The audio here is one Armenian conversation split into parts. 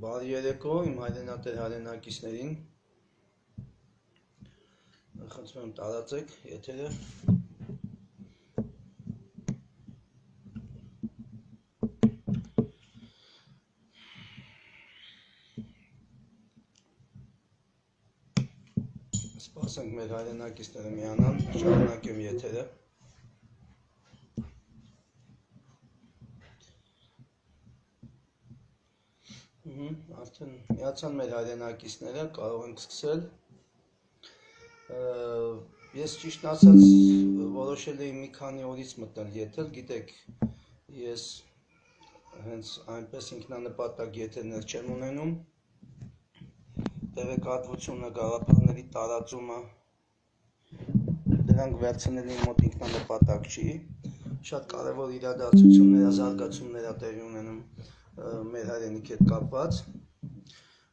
Բարի երեկո իմ հայրենատեր հայրենակիցներին, խնդրում եմ տարածեք եթերը։ Սպասենք մեր հայրենակիցները միանան, շարունակեմ եթերը։ Արդեն միացան մեր հայրենակիցները, կարող ենք սկսել։ Ես ճիշտ ասած որոշել էի մի քանի օրից մտնել եթեր, գիտեք, ես հենց այնպես ինքնանպատակ եթերներ չեմ ունենում, տեղեկատվությունը, գաղափարների տարածումը, դրանք վերցնել իմ մոտ ինքնանպատակ չի, շատ կարևոր իրադարձություններ, զարգացումներ տեղի ունենում մեր հայրենիքի հետ կապված,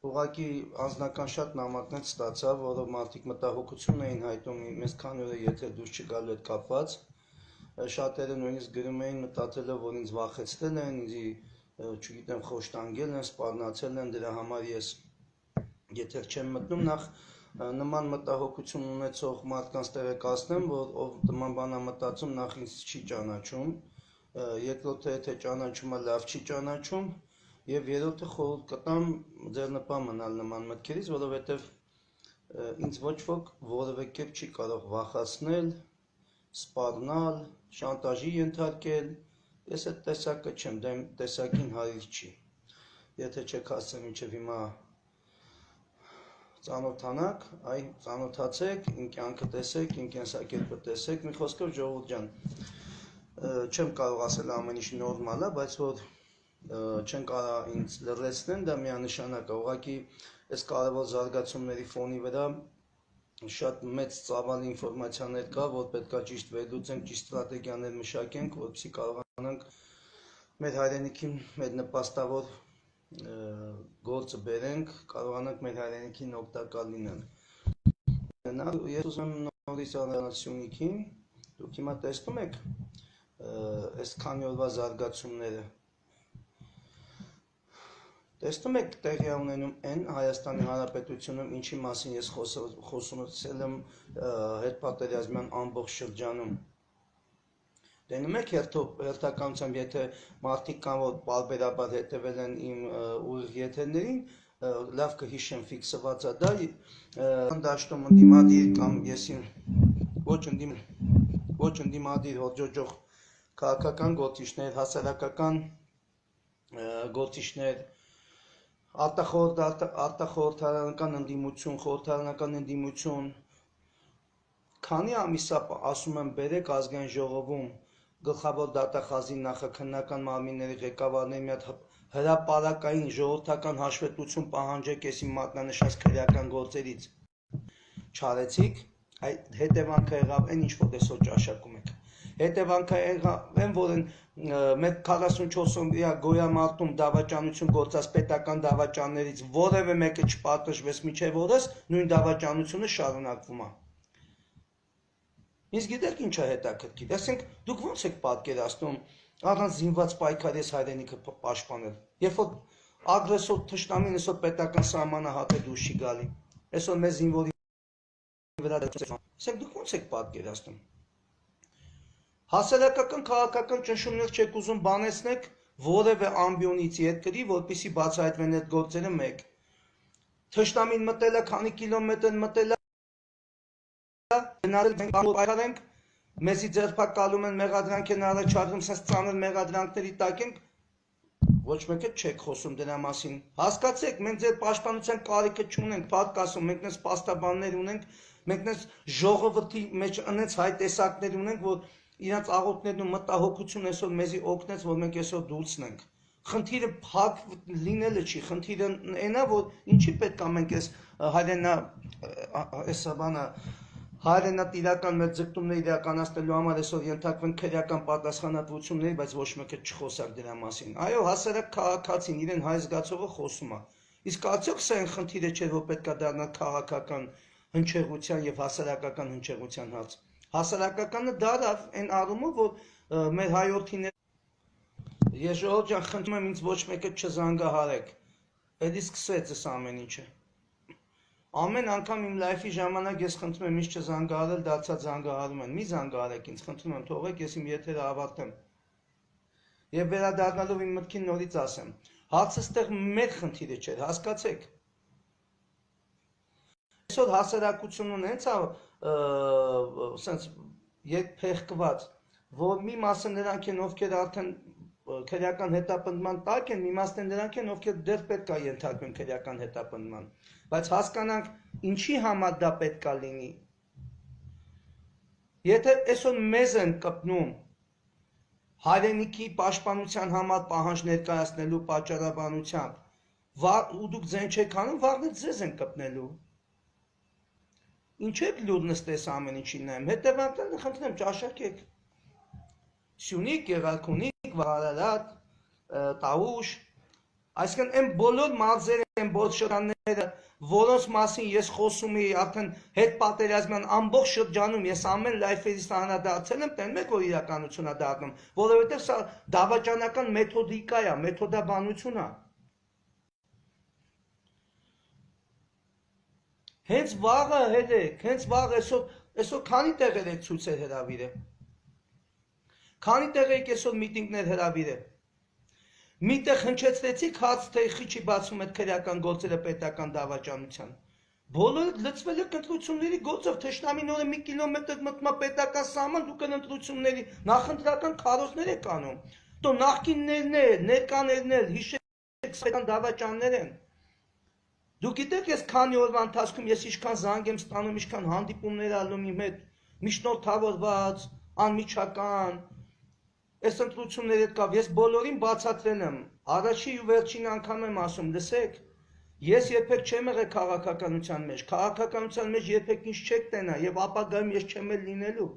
ուղղակի անձնական շատ նամակներ ստացա, որով մարդիկ մտահոգություն էին հայտնում մեզ քանի օր է եթեր դուրս չգալու հետ կապված, շատերը նույնիսկ գրում էին մտածելով, որ ինձ վախեցրել են, ինձ, չգիտեմ, խոշտանգել են, սպառնացել են, դրա համար ես եթեր չեմ մտնում, նախ նման մտահոգություն ունեցող մարդկանց տեղեկացնեմ, որ ով նման բան է մտածում, նախ ինձ չի ճանաչում, երկրորդը եթե ճանաչումը լավ չի ճանաչում, եւ երրորդը խորհուրդ կտամ ձեռնպահ մնալ նման մտքերից, որովհետեւ ինձ ոչ ոք որևէ կերպ չի կարող վախացնել, սպառնալ, շանտաժի ենթարկել, ես այդ տեսակը չեմ, դա իմ տեսակին հարիր չի, եթե չեք հասցրել մինչեւ հիմա ծանոթանաք, այ ծանոթացեք, իմ կյանքը տեսեք, իմ կենսակերպը տեսեք, մի խոսքով ժողովուրդ ջան, չեմ կարող ասել ամեն ինչ նորմալ է, բայց որ չեն կարող ինձ լրացնել, դա միանշանակ է, ուղղակի այս կարևոր զարգացումների ֆոնի վրա շատ մեծ ծավալ ինֆորմացիաներ կա, որ պետք է ճիշտ վերլուծենք, ճիշտ ստրատեգիաներ մշակենք, որպեսզի կարողանանք մեր հայրենիքին, մեր նպաստավոր գործը բերենք, կարողանանք մեր հայրենիքին օգտակար լինել։ Ես ուզում եմ նորից անհրաժեշտությունիքին, դուք հիմա տեսնում եք այս քանի օրվա զարգացումները, տեսնում եք տեղի է ունենում այն Հայաստանի Հանրապետությունում, ինչի մասին ես խոսել եմ հետպատերազմյան ամբողջ շրջանում։ Տենում եք հերթականությամբ, եթե մարդիկ կան, որ պարբերաբար հետևել են իմ ուղիղ եթերներին, լավ կհիշեմ ֆիքսված է դա, դաշտում ընդդիմադիր կամ եսին ոչ ընդդիմադիր հոջոջող քաղաքական գործիչներ, հասարակական գործիչներ, արտախորհրդարանական ընդդիմություն, խորհրդարանական ընդդիմություն, քանի ամիս ասում եմ բերեք ազգային ժողովում գլխավոր դատախազի նախաքննական մարմինների ղեկավարների մի հատ հրապարակային ժողովրդական հաշվետվություն պահանջեք ես իմ մատնանշած քրեական գործերից չարեցիք, այդ հետևանքը եղավ այն ինչ որ այսօր ճաշակում եք։ Հետևանքը եղավ այն, որ մեր 44-օրյա գոյամարտում դավաճանություն գործած պետական դավաճաններից որևէ մեկը չպատժվեց մինչև օրս, նույն դավաճանությունը շարունակվում է։ Իսկ գիտեք ինչ է հետաքրքիր, ասենք դուք ո՞նց եք պատկերացնում առանց զինված պայքարի հայրենիքը պաշտպանել, երբ որ ագրեսոր թշնամին այսօր պետական սահմանը հատե դուրս չի գալի, այսօր մեր զինվորի վրա ասենք դուք ո՞նց եք պատկերացնում։ Հասարակական քաղաքական ճնշումներ չեք ուզում բանեցնեք որևէ ամբիոնից երկրի, որպեսզի բացահայտվեն այդ գործերը մեկ։ Թշնամին մտել է, քանի կիլոմետր մտել է, գնալ մենք պայքարենք, մեզի ձերբակալում են, մեղադրանք են առաջարկում, սենց ծանր մեղադրանքների տակ ենք, ոչ մեկը չեք խոսում դրա մասին։ Հասկացեք, մենք ձեր պաշտպանության կարիքը չունենք, փառք ասում, մենք նենց պաստաբաններ ունենք, մենք նենց ժողովրդի մեջ այնց հայ տեսակներ ունենք, որ իրանց աղոթներն ու մտահոգություն այսօր մեզի օգնեց, որ մենք այսօր դուրսնենք։ Խնդիրը փակ լինելը չի, խնդիրը այն է, որ ինչի պետք է մենք հայրենատիրական մեր ձգտումները իրականացնելու համար այսօր ենթարկվենք քրեական պատասխանատվությունների, բայց ոչ մեկը չխոսակ դրա մասին։ Այո, հասարակ քաղաքացին իրեն հայ զգացողը խոսում է։ Իսկ արդյոք սա այն խնդիրը չէ, որ պետք է դառնա քաղաքական հնչեղության եւ հասարակական հնչեղության հարց։ Հասարակականը դարավ այն առումով, որ մեր հայրենիքները ես ժողովուրդ ջան խնդրում եմ ինձ ոչ մեկը չզանգահարեք։ Էդի սկսեց այս ամեն ինչը։ Ամեն անգամ իմ լայֆի ժամանակ ես խնդրում եմ ինձ չզանգահարել, դարձած զանգահարում են։ Մի զանգահարեք ինձ, խնդրում եմ, թողեք ես իմ եթերը ավարտեմ։ Եվ վերադառնալով իմ մտքին նորից ասեմ, հարցը ստեղ մեր խնդիրը չէր, հասկացեք։ Այսօր հասարակությունն հենց սենց երկփեղկված, որ մի մասը նրանք են, ովքեր արդեն քրեական հետապնդման տակ են, մի մասն են նրանք են, ովքեր դեռ պետք է ենթարկվեն քրեական հետապնդման, բայց հասկանանք ինչի համար դա պետք է լինի։ Եթե այսօր մեզ են կպնում հայրենիքի պաշտպանության համար պահանջ ներկայացնելու պատճառաբանությամբ, ու դուք ձեն չեք անում, վաղն էլ ձեզ են կպնելու։ Ինչ եք լուր նստես ամեն ինչին նայում, հետևանքներն խնդրեմ ճաշակեք։ Սյունիք, Գեղարքունիք, Վարարատ, Տավուշ, այսինքն այն բոլոր մարզերը, այն բոլոր շրջանները, որոնց մասին ես խոսում եի արդեն հետպատերազմյան ամբողջ շրջանում, ես ամեն լայֆերից անդրադարձել եմ, տենում եք, որ իրականություն է դառնում, որովհետև սա դավաճանական մեթոդիկա է, մեթոդաբանություն է։ Հենց վաղը հետեք, հենց վաղ այսօր քանի տեղեր եք ցույցեր հրավիրել։ Քանի տեղ եք այսօր միտինգներ հրավիրել։ Միտեղ հնչեցրեցիք հարց, թե խիչի բացում այդ քրեական գործերը պետական դավաճանության։ Բոլորը լծվել եք ընտրությունների գործով, թշնամին օրը 1 կիլոմետր մտնում է պետական սահման, դուք ընտրությունների նախընտրական քարոզներ եք անում։ Դու նախկիններն էլ, ներկաներն էլ, հիշեք պետական դավաճաններ են։ Դուք գիտեք ես քանի օրվա ընթացքում ես ինչքան զանգ եմ ստանում, ինչքան հանդիպումներ ալնում իմ հետ, միջնորդավորված, անմիջական, այս ընտրությունները կավ, ես բոլորին բացատրել եմ, առաջի ու վերջին անգամ եմ ասում, լսեք, ես երբեք չեմ եղել քաղաքականության մեջ երբեք ինչ չեք տենա եւ ապագայում ես չեմ էլ լինելու։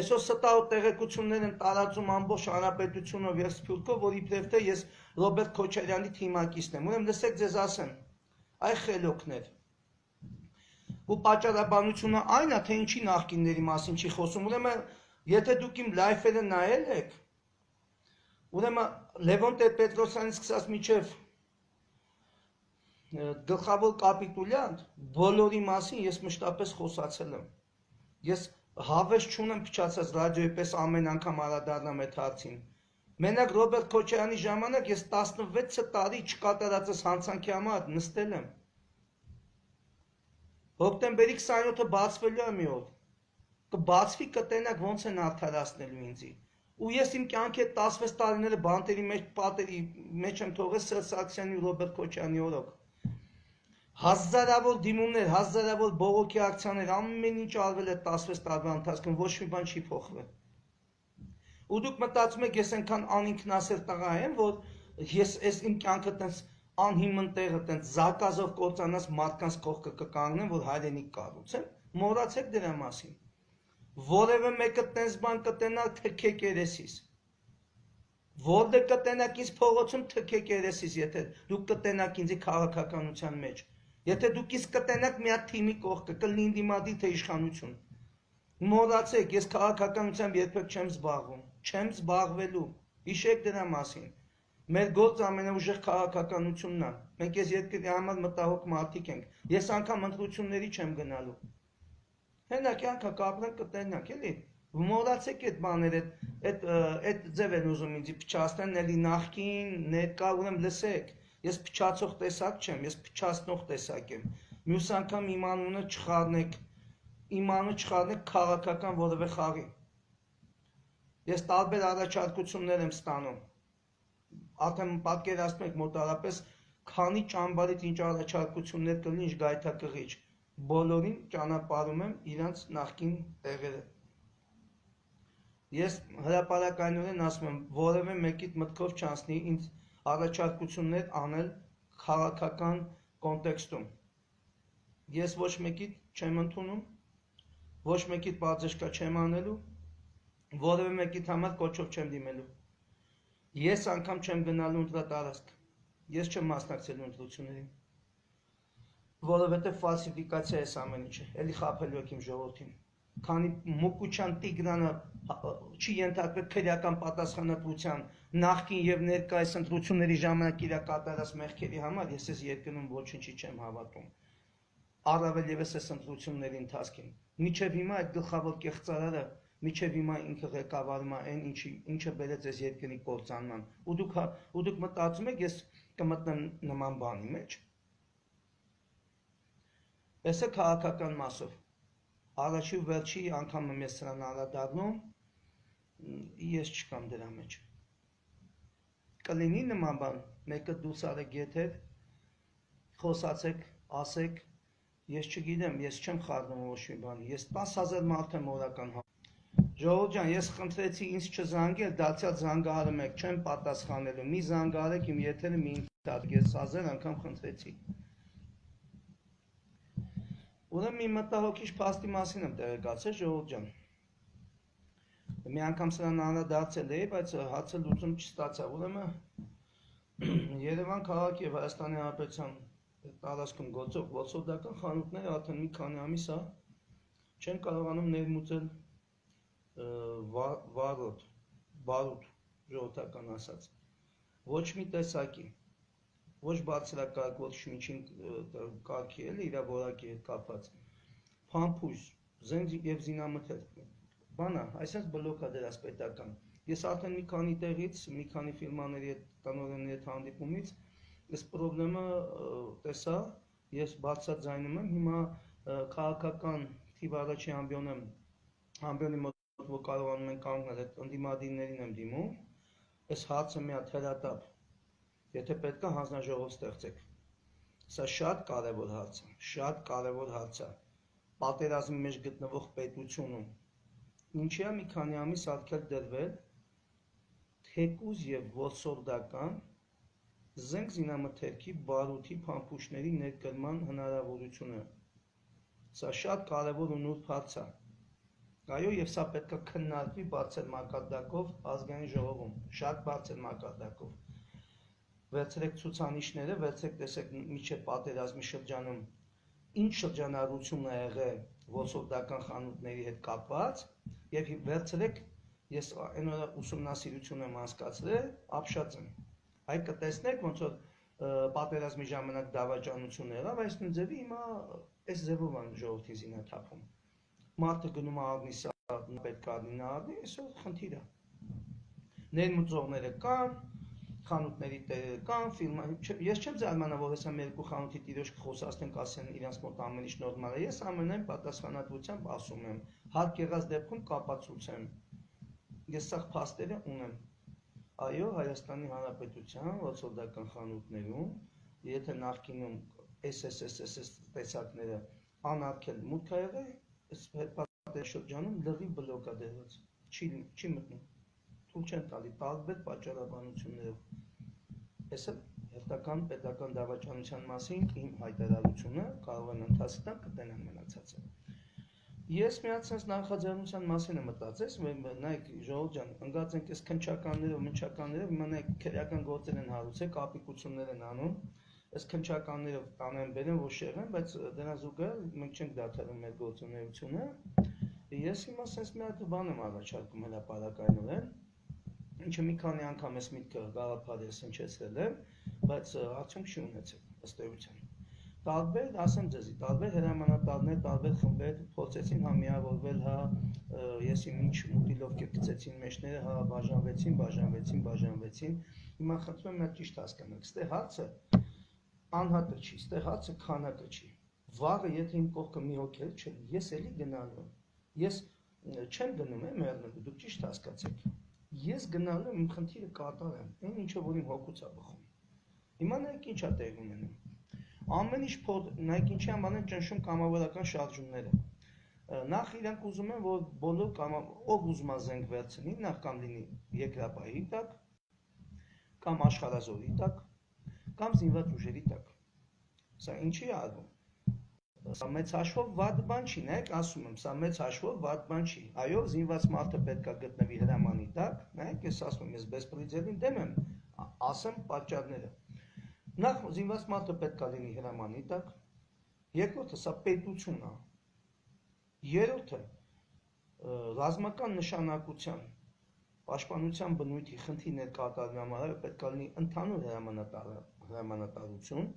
Այսօր ստահոտ տեղեկություններ են տարածում ամբողջ հանրապետությունով եւ Սփյուռքով, որ իբրև թե ես Ռոբերտ Քոչարյանի թիմակիցն եմ, ուրեմն լսեք ձեզ ասեմ, այ խելոքներ։ Ու պատճառաբանությունը այն է, թե ինչի նախկինների մասին չի խոսում, ուրեմն եթե դուք իմ լայֆերը նայել եք, ուրեմն Լևոն Տեր-Պետրոսյանից սկսած մինչև գլխավոր կապիտուլյան, բոլորի մասին ես մշտապես խոսացել եմ։ Ես հավես չունեմ փչացած ռադիոյի պես ամեն անգամ անդրադառնամ այդ հարցին։ Մենակ Ռոբերտ Քոչարյանի ժամանակ ես 16 տարի չկատարածս հանցանքի համար նստել եմ։ Հոկտեմբերի 27-ը բացվելու է մի օր։ Կբացվի կտենակ ոնց են արդարացնելու ինձի։ Ու ես իմ կյանքի այդ 16 տարիները բանտերի մեջ, պատերի մեջ եմ թողել Սերժ Սարգսյանի ու Ռոբերտ Քոչարյանի օրոք։ Հազարավոր դիմումներ, հազարավոր բողոքի ակցիաներ, ամեն ինչ արվել է 16 տարվա ընթացքում, ոչ մի բան չի փոխվել։ Ու դուք մտածում եք, ես այնքան անինքնասեր տղա եմ, որ ես այս իմ կյանքը տենց անհիմն տեղը տենց զակազով կործանած մարդկանց կողքը կկանգնեմ, որ հայրենիք կառուցեմ, մոռացեք դրա մասին։ Որևէ մեկը տենց բան կտենա թքեք երեսիս։ Որտե կտենակ ինձ փողոցում թքեք երեսիս, եթե դուք կտենակ ինձի քաղաքականության մեջ։ Եթե դուք ինձ կտենակ մի հատ թիմի կողքը, կլինի դիմադի թե իշխանություն։ Մոռացեք, ես քաղաքականությամբ երբեք չեմ զբաղվում, չեմ զբաղվելու։ Հիշեք դրա մասին։ Մեր գործը ամենաուժեղ քաղաքականությունն է։ Մենք ես երկրի համար մտահոգ մարդիկ ենք։ Ես անգամ ընտրությունների չեմ գնալու։ Հենա կյանքը կապրենք կտենանք, էլի։ Մոռացեք այդ բաները, այդ ձև են ուզում ինձ փչացնեն, էլի նախքին, ներկա, ուրեմն լսեք։ Ես փչացող տեսակ չեմ, ես փչացնող տեսակ եմ։ Մյուս անգամ իմ անունը չխառնեք քաղաքական որևէ խաղի։ Ես տարբեր առաջարկություններ եմ ստանում։ Արդեն պատկերացնում եք մոտարապես քանի ճամբարից ինչ առաջարկություններ կլինի, ինչ գայթակղիչ։ Բոլորին ճանապարհում եմ իրանց նախկին տեղերը։ Ես հրապարակայնորեն ասում եմ, որևէ մեկիդ մտքով չանցնի ինձ առաջարկություններ անել քաղաքական կոնտեքստում։ Ես ոչ մեկիդ չեմ ընդունում, ոչ մեկիդ բացեշկա չեմ անելու, որևէ մեկիդ համար կոչով չեմ դիմելու։ Ես անգամ չեմ գնալու ընտրատարածք։ Ես չեմ մասնակցելու ընտրություններին։ Որովհետև ֆալսիֆիկացիա է ամեն ինչը, էլի խաբելու եք իմ ժողովրդին։ քանի Մուկուչյան Տիգրանը չի ենթարկվել քրեական պատասխանատվության նախկին եւ ներկայիս ընտրությունների ժամանակ իր կատարած մեղքերի համար, ես այս երկրում ոչինչի չեմ հավատում։ Առավել եւս այս ընտրությունների ընթացքին։ Մինչեւ հիմա այդ գլխավոր կեղծարարը, մինչեւ հիմա ինքը ղեկավարում է այն, ինչը բերեց այս երկրի կործանման։ Ու դուք մտածում եք, ես կմտնեմ նման բանի մեջ։ Այս է քաղաքական մասով։ Առաջի ու վերջի անգամ եմ ես սրան անդրադառնում, ես չկամ դրա մեջ։ Կլինի նման բան, մեկը դուրս արեք եթեր, խոսացեք, ասեք, ես չգիտեմ, ես չեմ խառնում ոչ մի բանի, ես 10,000 մարդ եմ օրական։ Ժողովուրդ ջան, ես խնդրեցի ինձ չզանգել, դարձյալ զանգահարում եք, չեմ պատասխանելու, մի զանգահարեք իմ եթերը մի ընթացք, ես 1000 անգամ խնդրեցի։ Ուրեմն մի մտահոգիչ փաստի մասին եմ տեղեկացել, ժողովուրդ ջան։ Մի անգամ սրան անդրադարձել էի, բայց հարցը լուծում չստացա։ Ուրեմն Երևան քաղաք եւ Հայաստանի Հանրապետության տարածքում գործող ոսորդական խանութները արդեն մի քանի ամիս է չեն կարողանում ներմուծել բարոտ, ժողովրդական ասած։ Ոչ մի տեսակի, ոչ բարձրակարգ, ոչ միջին կարգի էլի իր որակի հետ կապված, փամփուշտ, զենք եւ զինամթերք, բանա, այսպես բլոկա դրած պետական։ Ես արդեն մի քանի տեղից, մի քանի ֆիրմաների հետ, տնօրենների հետ հանդիպումից, այս խնդրեմը տեսա, ես բարձրաձայնում եմ, հիմա քաղաքական թիվ առաջի ամբիոնի մոտ որ կարողանում են կանգնել, այդ ընդդիմադիրներին եմ դիմում, այս հարցը մի հատ հրատապ, եթե պետք է հանձնաժողով ստեղծեք։ Սա շատ կարևոր հարց է, պատերազմի մեջ գտնվող պետությունում, ինչի է մի քանի ամիս արգելք դրվել թեկուզ եւ ոսորդական զենք զինամթերքի, բարութի, փամփուշտների ներկրման հնարավորությունը։ Սա շատ կարևոր ու նուրբ հարց է։ Այո, եւ սա պետք է քննարկվի բարձր մակարդակով ազգային ժողովում, շատ բարձր մակարդակով։ Վերցրեք ցուցանիշները, վերցրեք տեսեք միջև պատերազմի շրջանում ինչ շրջանառություն է եղել ոսորդական խանութների հետ կապված եւ վերցրեք, ես այն օրը ուսումնասիրություն եմ անցկացրել, ապշած եմ։ Այ կտեսնեք ոնց որ պատերազմի ժամանակ դավաճանություն եղավ, այս նույն ձևի հիմա այս ձևով են ժողովրդի զինաթափում։ Մարդը գնում է առնի, սա պետք է առնի, նա առնի, այսօր խնդիր է։ Ներմուծողները կան, խանութների տերերը կան, ես չեմ զարմանա, որ հեսա մեր երկու խանութի տիրոջ կխոսացնենք, ասեն իրանց մոտ ամեն ինչ նորմալ է, ես ամենայն պատասխանատվությամբ ասում եմ, հարկ եղած դեպքում կապացուցեմ, ես սաղ փաստերը ունեմ, այո, Հայաստանի Հանրապետության ոսորդական խանութներում, եթե նախկինում SSSS տեսակները անարգել մուտք է եղել, այս հետպատերի շրջանում լրիվ բլոկ է դրված, չի մտնում, թույլ չեն տալի տարբեր պատճառաբանություններով։ Այս է հերթական պետական դավաճանության մասին իմ հայտարարությունը, կարող են ընթացքի տակ կտենան մնացածը։ Ես միացած նախաձեռնության մասին եմ մտածես, նայեք ժողովուրդ ջան, ընկած ենք այս քննչականներով, մնչականներով, հիմա նայեք քրեական գործեր են հարուցել, կապիկություններ են անում, այս քննչականներով տանեն բերեն, որ շեղեն, բայց դրա զուգահեռ մենք չենք դադարում մեր գործունեությունը։ Ես հիմա sense մի հատ բան եմ առաջարկում հրապարակայնորեն, ինչը մի քանի անգամ այս միտքը գաղափարի հնչեցրել եմ, բայց արդյունք չի ունեցել ըստ էության։ Տարբեր, ասեմ ձեզի, տարբեր հրամանատարներ, տարբեր խմբեր փորձեցին հա միավորվել, հա ես իմ ինչ մուտիլովկեր գցեցին մեջները, հա բաժանվեցին։ Հիմա խնդրում եմ ճիշտ հասկանաք, ստե հարցը անհատը չի, ստե հարցը քանակը չի։ Վաղը եթե իմ կողքը մի հոգի չէ, ես էլի գնալու եմ։ Ես չեմ գնում եմ մեռնելու, դուք ճիշտ հասկացեք։ Ես գնալու եմ իմ խնդիրը կատարեմ, այն ինչը որ իմ հոգուց է բխում։ Հիմա նայեք ինչ է տեղի ունենում։ Ամեն ինչ նայեք ինչի անվան են ճնշում կամավորական շարժումները։ Նախ իրանք ուզում են, որ բոլոր ով ուզում է զենք վերցնի, նախ կամ լինի երկրապահի տակ, կամ աշխարհազորի տակ, կամ զինված ուժերի տակ։ Սա ինչի է արվում։ Սա մեծ հաշվով վատ բան չի, նայեք, ասում եմ, սա մեծ հաշվով վատ բան չի։ Այո, զինված մարդը պետք է գտնվի հրամանի տակ, նայեք, ես ասում եմ, ես բեսպրիձելին դեմ եմ, ասեմ պատճառները։ Նախ զինված մարդը պետք է լինի հրամանի տակ, երկրորդը սա պետություն է, երրորդը ռազմական նշանակության պաշտպանության բնույթի խնդիրներ կատարելու համար պետք է լինի ընդհանուր հրամանատարություն։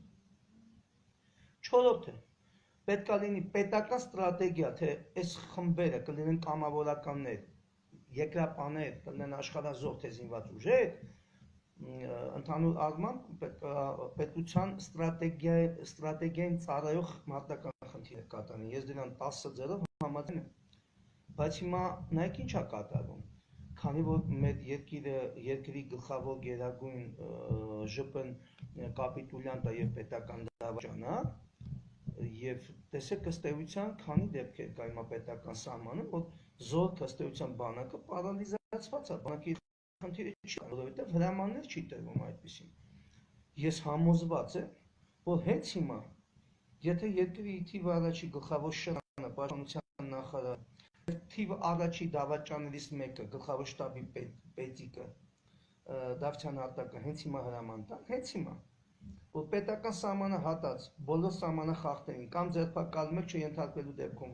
Չորրորդը պետք է լինի պետական ստրատեգիա, թե այս խմբերը կլինեն կամավորականներ, երկրապաներ, կլինեն աշխարհազոր թե զինված ուժեր, ընդհանուր առմամբ պետության ստրատեգիային ծառայող մարտական խնդիրներ կատարեն։ Ես դրան 10 ձեռով համաձայն եմ, բայց հիմա նայեք ինչ է կատարվում, քանի որ մեր երկրի գլխավոր գերագույն ԺՊ-ն կապիտուլյանտ է եւ պետական դավաճան է, եւ տեսեք ըստ էության քանի դեպքեր կա հիմա պետական սահմանում, որ զորք ըստ էության բանակը պարալիզացված է, բանակի խնդիրը չի կա, որովհետեւ հրամաններ չի տրվում այդպեսին։ Ես համոզված եմ, որ հենց հիմա, եթե երկրի թիվ առաջի գլխավոր շրջանը պաշտպանության նախարար, թիվ առաջի դավաճաններից մեկը գլխավոր շտաբի պետիկը Դավթյան Արտակը հենց հիմա հրաման տան, հենց հիմա որ պետական սահմանը հատած բոլոր սահմանախախտերին կամ ձերբակալում եք չենթարկվելու դեպքում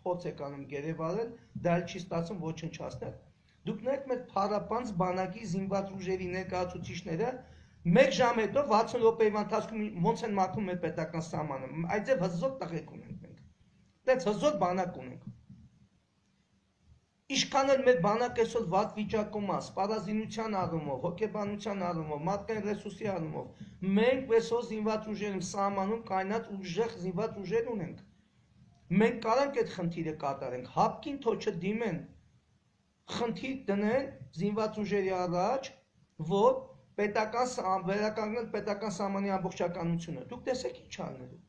փորձ եք անում գերեվարել, դա էլ չի ստացվում ոչնչացնել։ Դուք նայեք մեր փառապանց բանակի զինված ուժերի ներկայացուցիչները 1 ժամ հետո 60 րոպեի ընթացքում ոնց են մաքրում մեր պետական սահմանը։ Այդ ձև հզոր տղեկ ունենք մենք։ Դες հզոր բանակ ունենք։ Ինչքան էլ մեր բանակը այսօր վատ վիճակում է, սպառազինության առումով, հոգեբանության առումով, մարդկային ռեսուրսի առումով, մենք այսօր զինված ուժերում սահմանում կայնած ուժեղ զինված ուժեր ունենք։ Մենք կարանք այդ խնդիրը կատարենք, հապկին թող չդիմեն, խնդիր դնեն զինված ուժերի առաջ, որ վերականգնել պետական սահմանի ամբողջականությունը։ Դուք տեսեք ինչ անելու։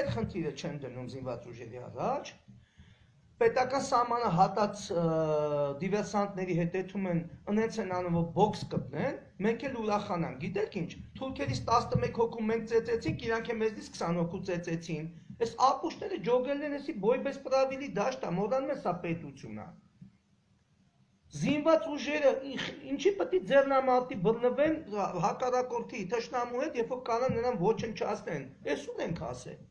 Այդ խնդիրը չեն դնում զինված ուժերի առաջ։ Պետական սահմանը հատած դիվերսանտների հետեթում են, ընենց են անում, որ բոքս կպնեն, մենք էլ ուրախանանք, գիտեք ինչ, թուրքերից 11 հոգու մենք ծեծեցինք, իրանք է մեզնից 20 հոգու ծեծեցին, այս ապուշները ջոգելն են էսի բոյ bez պրավիլի դաշտ է, մոռանում են սա պետություն է։ Զինված ուժերը ինչի պետք է ձեռնամարտի բռնվեն հակառակորդի թշնամու հետ, երբ որ կանան նրան ոչնչացնեն, այս ուր ենք ասել։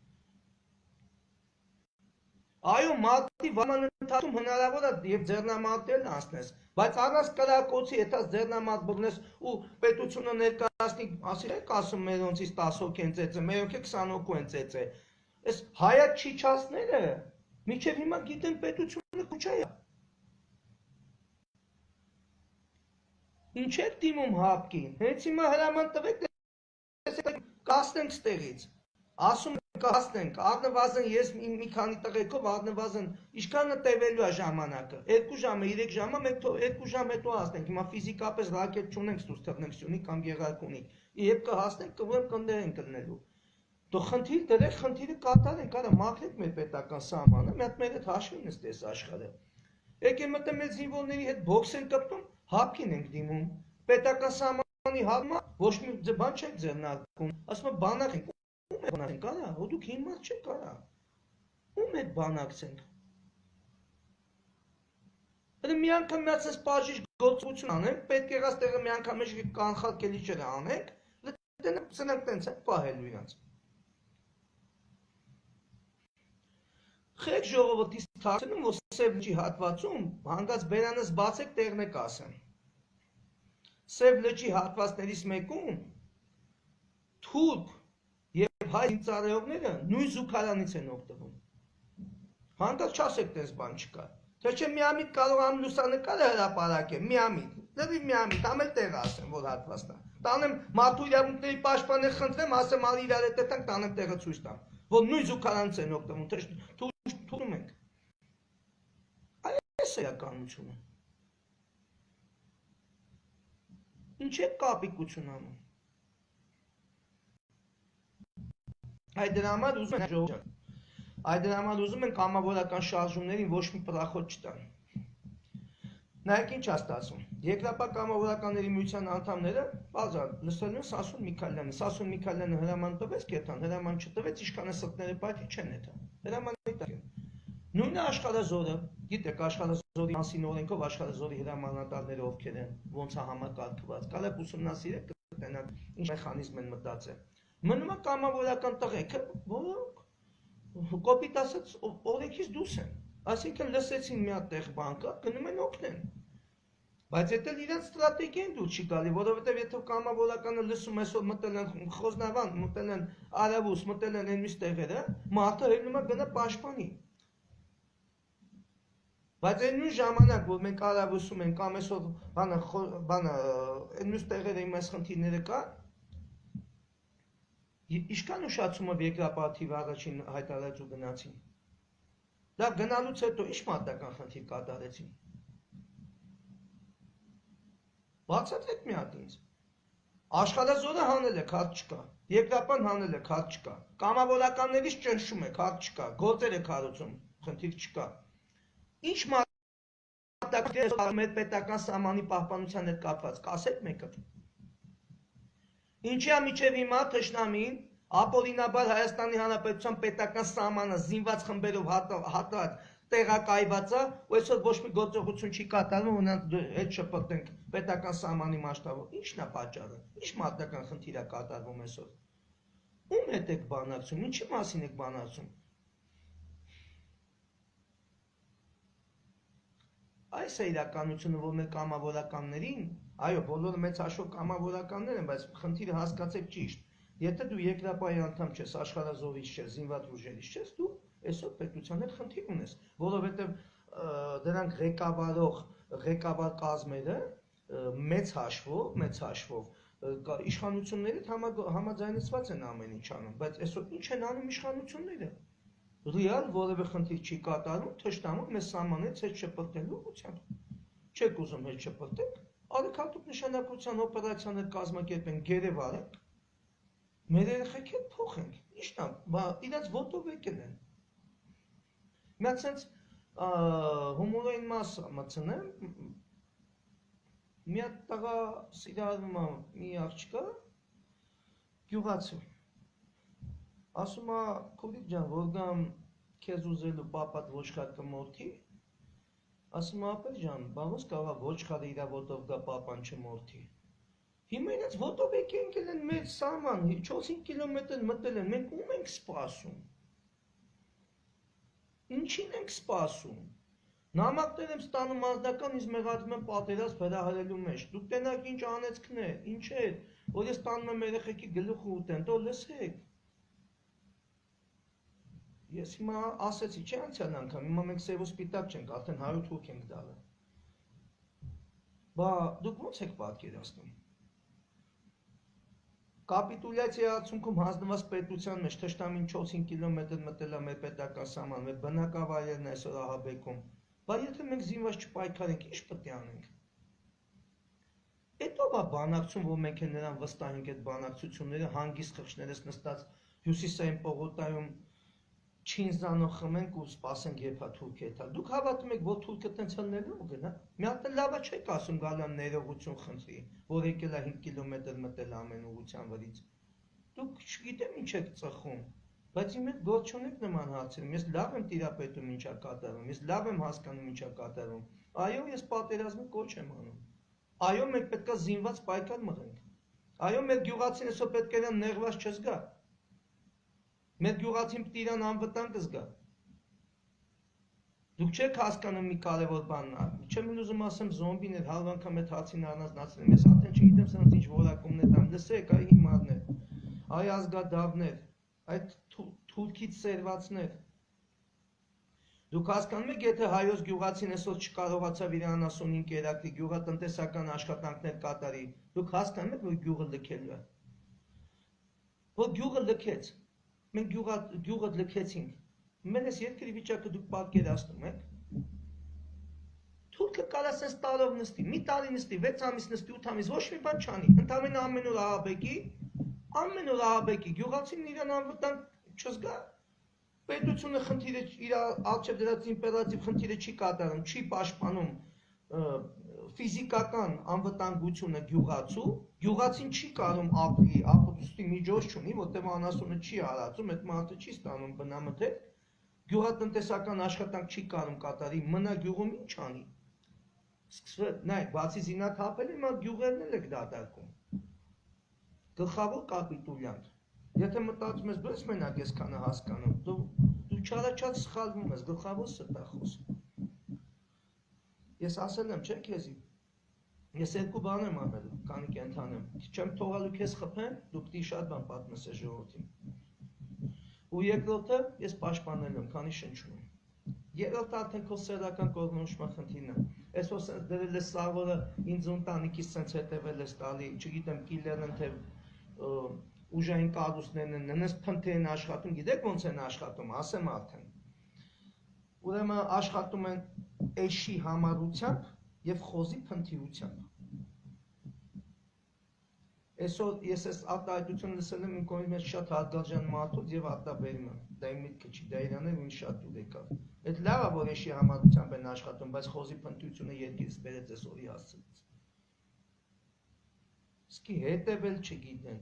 Այո, մարտի վարման ընթացքում հնարավոր է եւ ձեռնամարտել անցնես, բայց առանց կրակոցի եթե ձեռնամարտ բռնես ու պետությունը ներկայացնի, ասի եք ասում մերոնցից 10 հոգի են ծեծը, մերոնք 20 հոգու են ծեծը։ Այս հայաց չիչացները մինչև հիմա գիտեն պետությունը քուչա է։ Ինչ եք դիմում հապկին, հենց հիմա հրաման տվեք, կասնենք ստեղից, ասում կհասնենք, առնվազն ես մի քանի տղեկով առնվազն ինչքան է տևելու է ժամանակը, 2 ժամը, 3 ժամը, մենք 2 ժամ հետո հասնենք, հիմա ֆիզիկապես ռակետ չունենք սուս թռնենք սյունի կամ եղարկունի, երբ կհասնենք կվեմ կնդեր ենք կլնելու, դու խնդիր դրեք, խնդիրը կատարենք, արա մաքրեք մեր պետական սահմանը, մի հատ մեր հետ հաշվի նստես աշխարհը, եկե մտը մեր զինվորների հետ բոքս են կպտում, հապկին ենք դիմում, պետական սահմանի հարմա, ոչ մի բան չենք ձեռնարկում, ասում եմ բանակ ենք բանակցենք, արա, հո դուք հիմար չեք արա, ում հետ բանակցենք, հələ մի անգամ միացես պաժիշ գործություն անենք, պետք եղած տեղը մի անգամ մեջ կանխարկելի չերը անենք, սնենք տենց ենք պահելու իրանց։ Խեք ժողովրդից թարցնում, որ սև լճի հատվածում, հանգած բերանս բացեք տեղն եք ասեմ։ Սև լճի հատվածներից մեկում, թուրք և հայ զինծառայողները նույն զուգարանից են օգտվում։ Հանկարծ չասեք տես բան չկա։ Թե չէ միամիտ կարող եմ լուսանկարը հրապարակեմ, միամիտ, լրիվ միամիտ, ամեն տեղը ասեմ, որ հատվածն է։ Տանեմ մարդու իրավունքների պաշտպանը խնդրեմ, ասեմ ալի իրար հետ տանք, տանեմ տեղը ցույց տամ, որ նույն զուգարանից են օգտվում, թե թուրում ենք։ Այս է իրականությունը։ Ինչ է կապիկություն անում։ Այդ դրա համար ուզում են ժողովուրդ։ Այդ դրա համար ուզում են կամավորական շարժումներին ոչ մի պրախոտ չտան։ Նայեք ինչ է ստացվում։ Երկրապահ կամավորականների միության անդամները, բազար, լսել են Սասուն Միքայելյանը։ Սասուն Միքայելյանը հրաման տվեց կետան, հրաման չտվեց, ինչքան է սրտները պայթի չեն հետա։ Հրամանի տակ են։ Նույնը աշխարհազորը, գիտեք աշխարհազորի մասին օրենքով աշխարհազորի հրամանատարները ովքեր են, ոնց է համակարգված։ Կարեք ուսումնասիրեք, կտենաք ինչ մեխանիզմ են մտածել։ Մնում է կամավորական տղեկը, որոնք կոպիտ ասած օրենքից դուրս են, այսինքն լսեցին մի հատ տեղ բանկա, գնում են օգնեն, բայց այդ էլ իրենց ստրատեգիան դուր չի գալի, որովհետև եթե կամավորականը լսում այսօր մտել են Խոզնավան, մտել են Արավուս, մտել են այնպես տեղերը, մարդը հելնում է գնա պաշտպանի։ Բայց այն նույն ժամանակ, որ մենք Արավուսում ենք կամ այսօր այնպես տեղերը իմ այս խնդիրները կա, ինչքան ուշացումը երկրապարտիվ առաջին հայտարարեցու գնացին։ Դա գնալուց հետո ինչ մատական խնդիր կատարեցին։ Բացատրեք մի հատ ինձ։ Աշխարհազորը հանել եք, հատ չկա։ Երկրապան հանել եք, հատ չկա։ Կամավորականներից ճնշում եք, հատ չկա։ Գործեր եք հարուցում, խնդիր չկա։ Ինչ մատական մեր պետական սահմանի պահպանության հետ կապված, կասեք մեկը։ Ինչի է միջև հիմա թշնամին ապօրինաբար Հայաստանի Հանրապետության պետական սահմանը զինված խմբերով հատված տեղակայված է, ու այսօր ոչ մի գործողություն չի կատարվում, ունենք այդ շփոթենք պետական սահմանի մասշտաբով։ Ի՞նչն է պատճառը։ Ինչ մատական խնդիր է կատարվում այսօր։ Ում հետ եք բանակցում, ինչի մասին եք բանակցում։ Այս է իրականությունը, որ մեր կամավորականներին, այո, բոլորը մեծ հաշվով կամավորականներ են, բայց խնդիրը հասկացեք ճիշտ։ Եթե դու երկրապահի անդամ չես, աշխարհազորից չես, զինված ուժերից չես, դու այսօր պետության հետ խնդիր ունես, որովհետև դրանք ղեկավար կազմերը մեծ հաշվով իշխանություններից համաձայնեցված են ամեն ինչ անում, բայց այսօր ինչ են անում իշխանությունները։ Ռեալ որևէ խնդիր չի կատարում, թշնամուն մեզ սահմանից հետ շփոթելու ուղղությամբ։ Չեք ուզում հետ շփոթեք, արեք հատուկ նշանակության օպերացիաներ կազմակերպենք, գերեվ արեք, մեր երեխեք հետ փոխենք, ի՞նչն է, իրենց ոտով եկել են։ Մի հատ սենց հումորային մաս մտցնեմ, մի հատ տղա սիրահարվում է մի աղջկա, գյուղացի։ Ասում է, քուրիկ ջան, որ գամ քեզ ուզելու պապատ ոչխար կմորթի, ասում է, ապեր ջան, բաղոս կաղա ոչխարը իրա ոտով գա պապան չմորթի։ Հիմա իրենց ոտով եկել են մեր սահման, 4-5 կիլոմետր մտել են, մենք ում ենք սպասում։ Ինչին ենք սպասում։ Նամակներ եմ ստանում անձնական, ինձ մեղադրում են պատերազմ վերահրելու մեջ։ Դուք տենակ ինչ անեցքներ, ինչ է, որ ես տանում եմ երեխեքի գլուխը ուտեն, դո լսեք։ Ես հիմա ասեցի, չէ անցյալ անգամ, հիմա մենք սև ու սպիտակ չենք, արդեն 100 թուրք ենք դալը։ Բա դուք ո՞նց եք պատկերացնում։ Կապիտուլյացիայի արդյունքում հանձնված պետության մեջ թշնամին 4-5 կիլոմետր մտել է մեր պետական սահման, մեր բնակավայրերն այսօր ահաբեկում։ Բա եթե մենք զինված չպայքարենք, ինչ պետք է անենք։ Էդ ով է բանակցում, որ մենք նրան վստահենք այդ բանակցությունները, հանգիստ խղճներս նստած հյուսիսային պողոտայում չինզանով խմենք ու սպասենք երբ թուրքը եթա։ Դուք հավատում եք, որ թուրքը տենց հննելու ու գնա։ Մի հատ լավա չեք ասում գալան ներողություն խնդրի, որ եկել է 5 կիլոմետր մտել ամեն ուղղության վրից։ Դուք չգիտեմ ինչ եք ծխում, բայց իմ հետ գործ չունեք նման հարցերում։ Ես լավ եմ տիրապետում ինչա կատարվում, ես լավ եմ հասկանում ինչա կատարվում։ Այո, ես պատերազմի կոչ եմ անում։ Այո, մենք պետք է զինված պայքար մղենք։ Այո, մեր գյուղացին այսօր պետք է նեղված չզգա։ Մեր գյուղացին պետք է իրան անվտանգ զգա։ Դուք չեք հասկանում մի կարևոր բանն, չեմ ուզում ասեմ զոմբիներ, հավ անգամ այդ հացին առանձնացնեմ, ես արդեն չգիտեմ սրանց ինչ որակումներ տամ, լսեք, այ հիմարներ, այ ազգադավներ, այդ թուրքից սերվածներ։ Դուք հասկանում եք, եթե հայոց գյուղացին այսօր չկարողացավ իր անասունին կերակրի, գյուղատնտեսական աշխատանքներ կատարի, դուք հասկանում եք, որ գյուղը լքելու է։ Որ գյուղը լքեց։ Մենք գյուղը լքեցինք, մեր ես երկրի վիճակը դուք պատկերացնում եք, թուրքը կարա սենց տարով նստի, մի տարի նստի, 6 ամիս նստի, 8 ամիս, ոչ մի բան չանի, ընդամենը ամեն օր ահաբեկի, գյուղացին իրան անվտանգ չզգա, պետությունը խնդիրը իր առջև դրած իմպերատիվ խնդիրը չի կատարում, չի պաշտպանում ֆիզիկական անվտանգությունը գյուղացու, գյուղացին չի կարում ապրի, ապրուստի միջոց չունի, որտեղ անասունը չի արածում, այդ մարդը չի ստանում բնամթերք, գյուղատնտեսական աշխատանք չի կարում կատարի, մնա գյուղում ինչ անի։ Նայ, բացի զինաթափել, հիմա գյուղերն էլ եք դատարկում։ Գլխավոր կապիտուլյանտ։ Եթե մտածում ես, դու ես մենակ այսքանը հասկանում, դու չարաչած սխալվում ես, գլխավոր ստախոս։ Ես ասել եմ, չէ՞ քեզի։ Ես երկու բան եմ անել, քանի կենթանեմ։ Չեմ թողալու քեզ խփեն, դու պիտի շատ բան պատմես այս ժողովրդին։ Ու երկրորդը ես պաշտպանել եմ, քանի շնչում եմ։ Երրորդը արդեն քո սերական կողմնորոշման խնդիրն է։ Այսօր սենց դրել ես սաղորը ինձ ընտանիքից սենց հետևել ես տալի, չգիտեմ, կիլերն թե ուժային կառույցներն են, նենց փնթի են աշխատում, գիտեք ոնց են աշխատում, ասեմ արդեն։ Ուրեմն աշխատում են էշի համառությամբ եւ խոզի փնթիությամբ։ Այսօր ես այս արտահայտությունը լսել եմ իմ կողմից մեջ շատ հարգարժան մարդուց եւ արտաբերում եմ։ Դա իմ միտքը չի, դա իրանն ինձ շատ դուր եկավ։ Այդ լավ է, որ էշի համառությամբ են աշխատում, բայց խոզի փնթությունը երկիրից բերեց այս օրի հասցրեց։ Իսկի հետևել չգիտեն։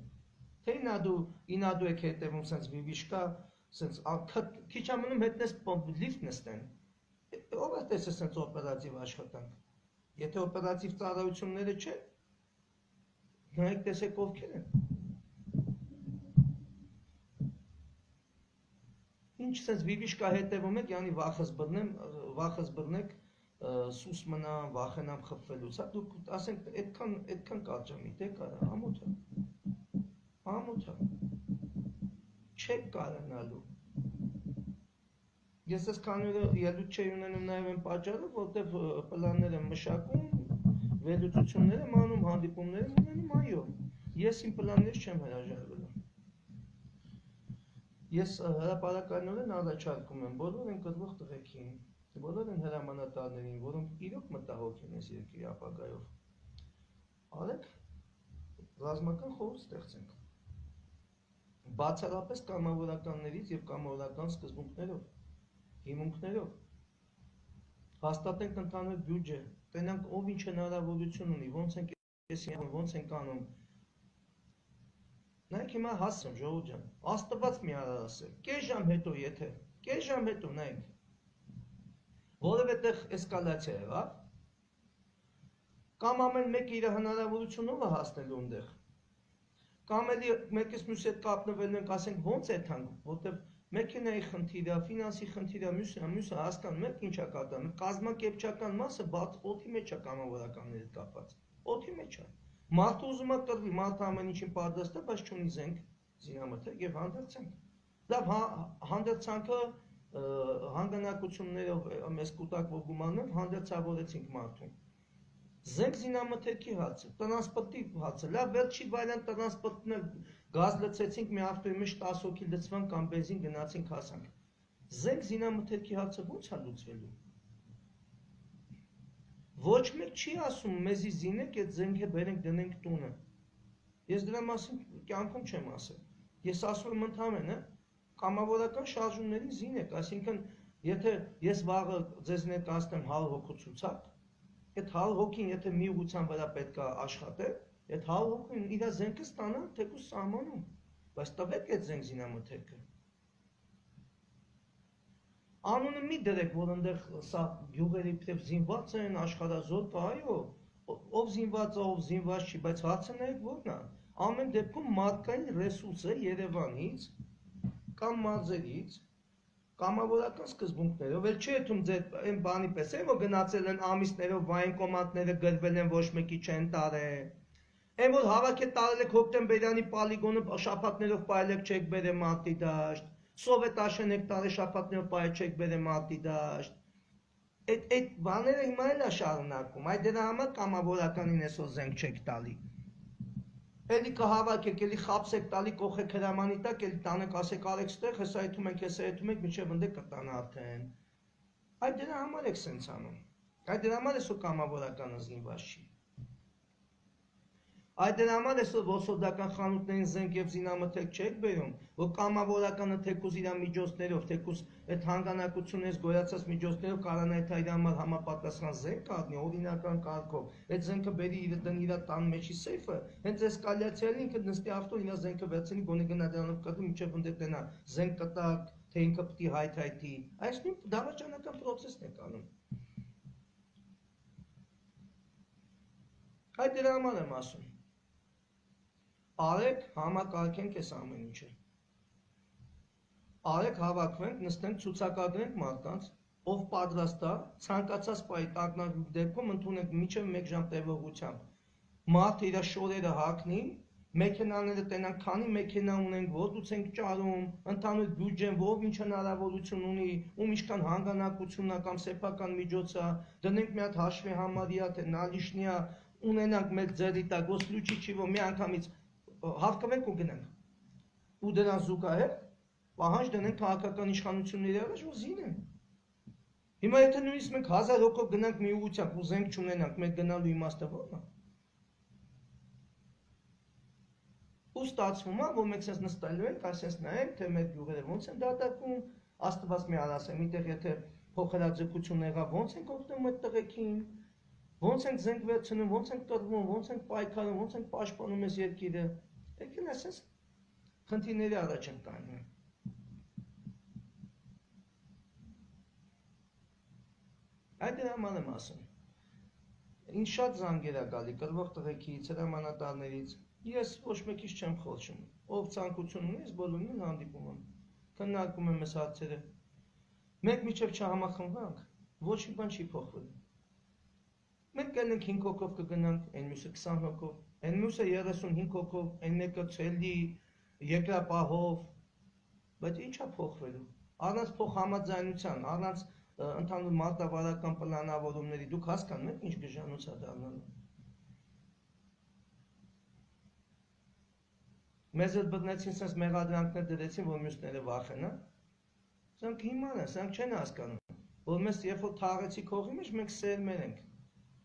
Թե ինադու եք հետևում սենց վիվիշկա, սենց քիչ ամնում հետնես լիֆտ նստեն։ Ով է տեսել սենց օպերատիվ աշխատանք։ Եթե օպերատիվ ծառայությունները չէ, նայեք տեսեք ովքեր են։ Ինչ սենց վիվիշկա հետևում եք, յանի վախս բռնեք, սուս մնամ, վախենամ խփվելուց, հա դուք ասենք այդքան կարճամիտ եք արա, ամոթա, չեք կարանալու։ Ես այս քանի օր ելույթ չէի ունենում նաև այն պատճառով, որտեվ պլաններ եմ մշակում, վերլուծություններ եմ անում, հանդիպումներ եմ ունենում, այո, ես իմ պլաններից չեմ հրաժարվելու։ Ես հրապարակայնորեն առաջարկում եմ բոլոր են կրվող տղեկին, բոլոր են հրամանատարներին, որոնք իրոք մտահոգ են այս երկրի ապագայով, արեք ռազմական խորհուրդ ստեղծենք, բացառապես կամավորականներից և կամավորական սկզբունքներով, հիմունքներով, հաստատենք ընդհանուր բյուջե, տենանք ով ինչ հնարավորություն ունի, ոնց ենք անում, նայեք հիմա հասցեմ ժողովուրդ ջան, Աստված մի արար ասել, կես ժամ հետո եթե, կես ժամ հետո նայեք, որևէ տեղ էսկալացիա եղավ, կամ ամեն մեկը իր հնարավորությունով է հասնելու ընդեղ, կամ էլի մեկից մյուսի հետ կապնվելու ենք, ասենք ոնց է թանկ, որտեղ մեքենայի խնդիրը, ֆինանսի խնդիրը, մյուսը հասկանում եք ինչ է կատարում, կազմակերպչական մասը օդի մեջ է կամավորականների հետ կապված, օդի մեջ է, մարդը ուզում է կռվի, մարդը ամեն ինչին պատրաստ է, բայց չունի զենք, զինամթերք եւ հանդերձանք, լավ հանդերձանքը հանգանակություններով մեզ կուտակվող գումարներով հանդերձավորեցինք մարդուն, զենք զինամթերքի հացը, տրանսպորտի հացը, լավ վերջի վայրան տրանսպորտն գազ լցեցինք, մի ավտոյի մեջ 10 հոգի լցվան կամ բենզին գնացինք հասանք, զենք զինամթերքի հացը ո՞նց է լուծվելու, ոչ մեկ չի ասում մեզի զինեք, այդ զենքը բերենք դնենք տունը, ես դրա մասին կյանքում չեմ ասել, ես ասում եմ ընդհանրեն, կամավորական շարժումների զինեք, այսինքն եթե ես վաղը ձեզ ներկայացնեմ 100 հոգու ցուցակ, այդ 100 հոգին եթե մի ուղղության վրա պետք է աշխատել, այդ 100 հոգին իր զենքը ստանան թեկուզ սահմանում, բայց տվեք այդ զենք զինամթերքը։ Անունը մի դրեք, որ ընդեղ սա գյուղերի իբրև զինված են, աշխարհազորք, այո, ով զինված է, ով զինված չի, բայց հարցը նայեք որն է, ամեն դեպքում մարդկային ռեսուրսը Երևանից կամ մարզերից կամավորական սկզբունքներով, էլ չի եթում ձեր այն բանի պես է, որ գնացել են ամիսներով վայնկոմատները գրվել են, ոչ մեկի չեն տարել, այն որ հավաք է տարել եք հոկտեմբերյանի պալիգոնը շաբաթներով պայել եք չեք բերել մարտի դաշտ, Սովետ աշեն եք տարել շաբաթներով պայել չեք բերել մարտի դաշտ, այդ բաները հիմա էլ է շարունակում, այդ դրա համար կամավորականին այսօր զենք չեք տալի, էլի կհավաքեք, էլի խապսեք տալի, կողեք հրամանի տակ, էլի տանեք, ասեք արեք ստեղ, հեսա եթում ենք, մինչև ընդե կտան արդեն, այդ դրա համար եք սենց անում, այդ դրա համար այսօր կամավորականը զինված չի, այդ դրա համար այսօր ոսորդական խանութներին զենք եւ զինամթերք չեք բերում, որ կամավորականը թեկուզ իր միջոցներով, թեկուզ այդ հանգանակությունից գոյացած միջոցներով կարանայթա իր համար համապատասխան զենք կառնի օրինական կարգով, այդ զենքը բերի իր տնի իր տան մեջի սեյֆը, հենց էսկալացիայի ինքը նստի ավտո իր զենքը վերցնի, գոնե գնա դրանով կռվի, մինչև ընդե տենա զենք կտակ, թե ինքը պիտի հայթայթի, այս նույն դավաճանական process-ն է անում։ Այդ դրա համար եմ ասում։ Արեք համակարգենք այս ամեն ինչը։ Արեք հավաքվենք, նստենք, ցուցակագրենք մարդկանց, ով պատրաստ է, ցանկացած պահի տագնապի դեպքում ընդունենք մինչև 1 ժամ տևողությամբ։ Մարդը իր շորերը հագնի, մեքենաները տենան, քանի մեքենա ունենք, ոտուց ենք ճարում, ընդհանուր բյուջեն, ով ինչ հնարավորություն ունի, ում ինչքան հանգանակությունն է կամ սեփական միջոցը, դնենք մի հատ հաշվի համարյա, թե նալիշնիա, ունենանք մեր ձեռի տակ, ոս լուչի չի, որ մի անգամից հավաքվենք ու գնանք։ Ու դրան զուգահեռ պահանջ դնենք քաղաքական իշխանությունների առաջ, որ զինեն։ Հիմա եթե նույնիսկ մենք 1000 հոգով գնանք մի ուղղությամբ ու զենք չունենանք, մեր գնալու իմաստը ո՞րն է։ Ու ստացվում է, որ մենք sense նստելու ենք, ասես նայենք, թե մեր գյուղերը ոնց են դատարկում, Աստված մի արասե, միտեղ եթե փոխհրաձգություն եղավ, ոնց ենք օգնում այդ տղեկին, ոնց ենք զենք վերցնում, ոնց ենք տրվում, ոնց ենք պայքարում, ոնց ենք պաշտպանում այս երկիրը։ Եկել ասես խնդիրների առաջ ենք կանգնում։ Այդ դրաման եմ ասում։ Ինչ շատ զանգեր է գալի կռվող տղեկից, հրամանատարներից։ Ես ոչ մեկից չեմ խորշում։ Ով ցանկություն ունի, ես բոլորին հանդիպում եմ։ Քննարկում եմ այս հարցերը։ Մենք միջև չհամախմբանք, ոչինչ բան չի փոխվել։ Մենք կգնանք 5 հոգով կգնանք, այն մյուսը 20 հոգով, այն մյուսը 35 հոգով, այն մեկը ցելի, երկրապահով, բայց ի՞նչ է փոխվելու։ Առանց փոխհամաձայնության, առանց ընդհանուր մարտավարական պլանավորումների, դուք հասկանում եք ինչ գժանոց է դառնալու։ Մեզ էլ բռնեցին, sense մեղադրանքներ դրեցին, որ մյուսները վախենան։ Սրանք հիմար են, սրանք չեն հասկանում, որ մեզ երբ որ թաղեցի քողի մեջ, մենք սերմեր ենք,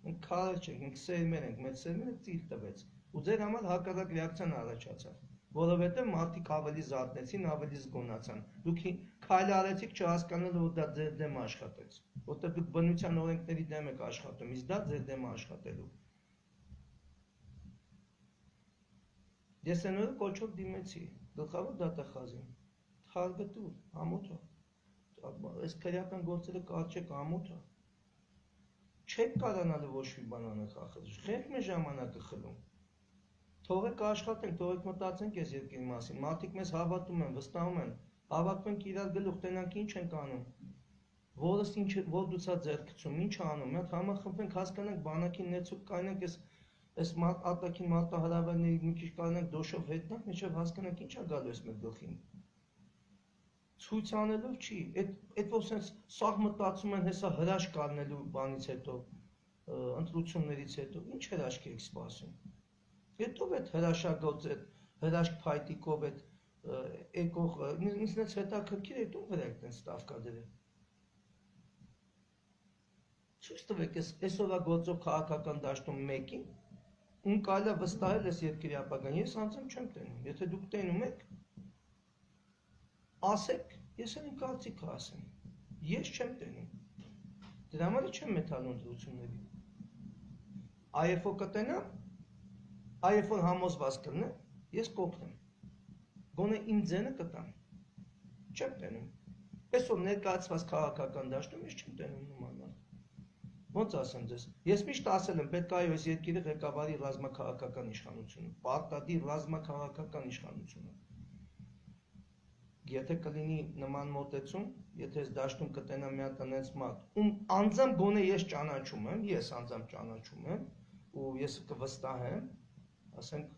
մենք քարեր չենք, մենք սերմեր ենք, մեր սերմերը ծիլ տվեց, ու ձեր համար հակառակ ռեակցիան առաջացավ, որովհետև մարդիկ ավելի զարթնեցին, ավելի զգոնացան, դուք քայլ արեցիք չհասկանալով, որ դա ձեր դեմ աշխատեց, որտեղ դուք բնության օրենքների դեմ եք աշխատում, իսկ դա ձեր դեմ աշխատելու։ Ես այն օրը կոչով դիմեցի, գլխավոր դատախազին, թարգտուր, ամոթը, այս քրեական գործերը կարճեք ամոթը, չեք կարանալու ոչ մի բան անեք ախր, խենք մեր ժամանակը խլում, թողեք աշխատենք, թողեք մտածենք այս երկրի մասին, մարդիկ մեզ հավատում են, վստահում են, հավաքվենք իրար գլուխ, տենանք ինչ ենք անում, որս ինչ որ դուցա ձեռքցում, ինչ անում, մի հատ համախմբենք, հասկանանք բանակին ներծուկ կանենք այս արտաքին մարտահրավերների մի քիչ կանենք դոշով հետնանք, մինչև հասկանանք ինչ է գալու այս մեր գլխին։ Ցույց անելով չի, այդ որ sense սաղ մտածում են հեսա հրաշք կառնելու բանից հետո, ընտրություններից հետո, ինչ հրաշք եք սպասում։ Հետո այդ հրաշագոց, այդ հրաշք փայտիկով, այդ եկող, ինձնից հետաքրքիր է, դու վրա եք տենց ստավկա դրել։ Ցույց տվեք այսօրվա գործող քաղաքական դաշտում մեկին, ում կարելի է վստահել այս երկրի ապագան, ես անձամբ չեմ տենում, եթե դուք տենում եք, ասեք, ես էլ իմ կարծիքը ասեմ, ես չեմ տենում, դրա համար չեմ մեթալու ընտրությունների, այև որ կտենամ, այև որ համոզված կլնեմ, ես կօգնեմ, գոնե իմ ձենը կտամ, չեմ տենում, այսօր ներկայացված քաղաքական դաշտում ես չեմ տենում նմանալ, ոնց ասեմ ձեզ, ես միշտ ասել եմ, պետք է այս երկիրը ղեկավարի ռազմաքաղաքական իշխանությունը, պարտադիր ռազմաքաղաքական իշխանությունը, եթե կլինի նման մոտեցում, եթե ես դաշտում կտենամ մի հատ անենց մարդ, ում անձամբ գոնե ես ճանաչում եմ, ու ես կվստահեմ, ասենք,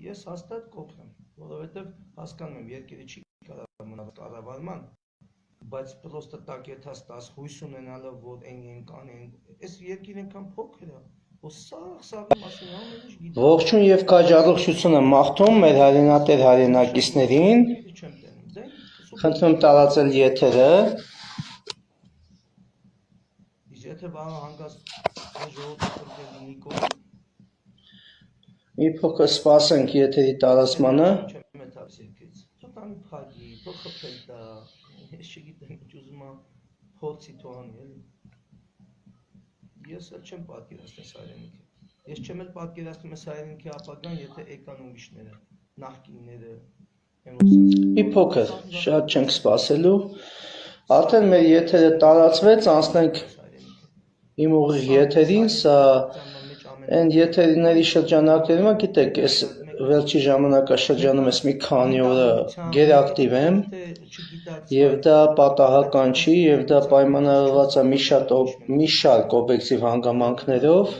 ես հաստատ կօգնեմ, որովհետև հասկանում եմ, երկիրը չի կարող մնալ կառավարման, բայց պրոստը տակ եթաս տաս հույս ունենալով, որ են կանեն, այս երկիրը այնքան փոքր է, որ սաղի մասին ամեն ինչ գիտեմ։ Ողջույն եւ քաջառողջություն եմ մաղթում մեր հայրենատեր հայրենակիցներին, խնդրում տարածել եթերը, եթե վաղը հանգած ժողովրդի Նիկոլ մի փոքր սպասենք եթերի տարածմանը։ Թողանի փագի, թող խփել դա, ես չգիտեմ ինչ ուզում եմ փորձի թողանի էլի։ Ես էլ չեմ պատկերացնում հայրենիքը։ Ես չեմ էլ պատկերացնում այս հայրենիքի ապագան, եթե եկան ուրիշները, նախկինները։ Մի փոքր, շատ չենք սպասելու։ Արդեն մեր եթերը տարածվեց, անցնենք իմ ուղիղ եթերին, սա այն եթերների շրջանակներում, գիտեք, վերջի ժամանակաշրջանում ես մի քանի օրը գերակտիվ եմ եւ դա պատահական չի եւ դա պայմանավորված է մի շարք օբյեկտիվ հանգամանքներով,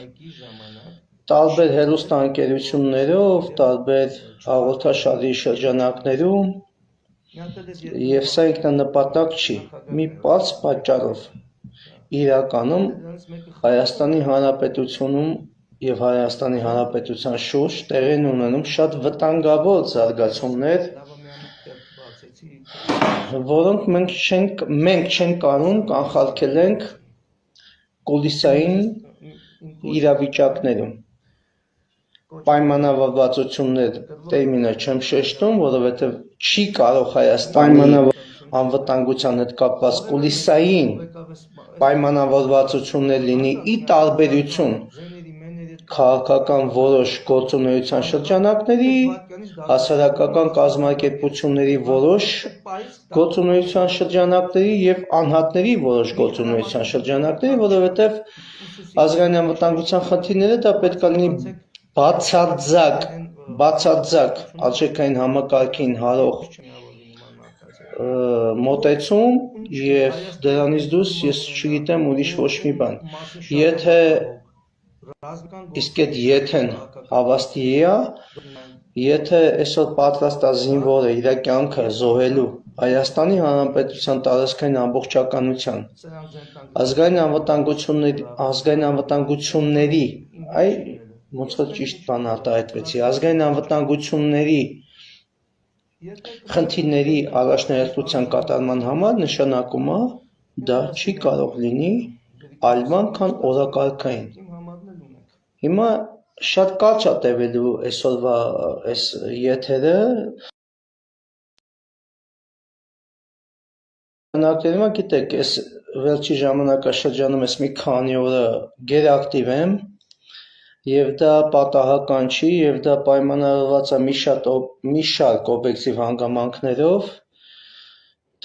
տարբեր հեռուստաընկերություններով, տարբեր հաղորդաշարի շրջանակներում եւ սա ինքնանպատակ չի, մի պարզ պատճառով իրականում Հայաստանի Հանրապետությունում եւ Հայաստանի Հանրապետության շուրջ տեղի են ունենում շատ վտանգավոր զարգացումներ, որոնք մենք չենք կարող կանխարգելենք կուլիսային իրավիճակներում։ Պայմանավորվածություններ տերմինը չեմ շեշտում, որովհետեւ չի կարող Հայաստանի անվտանգության հետ կապված կուլիսային պայմանավորվածություններ լինի ի տարբերություն քաղաքական որոշ գործունեության շրջանակների, հասարակական կազմակերպությունների որոշ գործունեության շրջանակների եւ անհատների որոշ գործունեության շրջանակների, որովհետեւ ազգային անվտանգության խնդիրները դա պետք է լինի բացարձակ արժեքային համակարգին հարող մոտեցում եւ դրանից դուրս ես չգիտեմ ուրիշ ոչ մի բան։ Իսկ այդ եթեն հավաստի է, եթե այսօր պատրաստ է զինվորը իր կյանքը զոհելու Հայաստանի Հանրապետության տարածքային ամբողջականության, ազգային անվտանգությունների, ոնց որ ճիշտ բան արտահայտվեցի, ազգային անվտանգությունների խնդիրների առաջնահերթության կատարման համար նշանակում է դա չի կարող լինի այլ բան, քան օրակարգային։ Հիմա շատ կարճ է տևելու այսօրվա այս եթերը, գիտեք, այս վերջի ժամանակաշրջանում ես մի քանի օրը գերակտիվ եմ եւ դա պատահական չի եւ դա պայմանավորված է մի շարք օբյեկտիվ հանգամանքներով,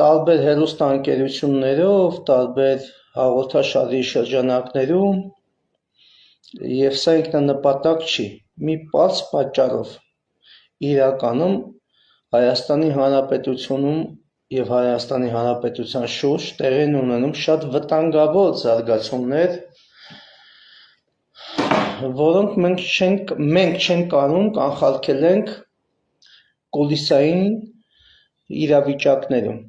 տարբեր հեռուստաընկերություններով, տարբեր հաղորդաշարի շրջանակներում եւ սա ինքնանպատակ չի, մի պարզ պատճառով իրականում Հայաստանի Հանրապետությունում եւ Հայաստանի Հանրապետության շուրջ տեղի են ունենում շատ վտանգավոր զարգացումներ, որոնք մենք չենք կարող կանխարգելենք կուլիսային իրավիճակներում։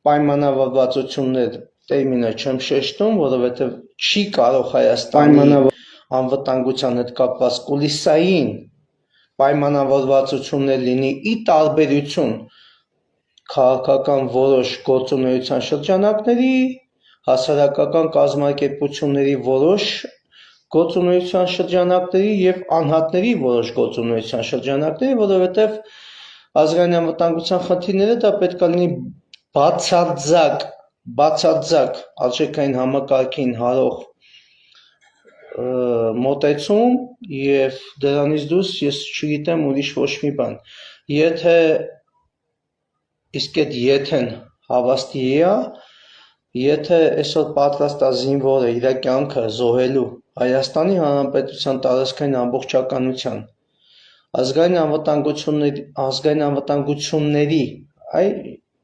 Պայմանավորվածություններ տերմինը չեմ շեշտում, որովհետեւ չի կարող Հայաստանի անվտանգության հետ կապված կուլիսային պայմանավորվածություններ լինի ի տարբերություն քաղաքական որոշ գործունեության շրջանակների, հասարակական կազմակերպությունների որոշ գործունեության շրջանակների եւ անհատների որոշ գործունեության շրջանակների, որովհետեւ ազգային անվտանգության խնդիրները դա պետք է լինի բացարձակ արժեքային համակարգին հարող մոտեցում եւ դրանից դուրս ես չգիտեմ ուրիշ ոչ մի բան։ Իսկ այդ եթեն հավաստի է, եթե այսօր պատրաստ է զինվորը իր կյանքը զոհելու Հայաստանի Հանրապետության տարածքային ամբողջականության, ազգային անվտանգությունների,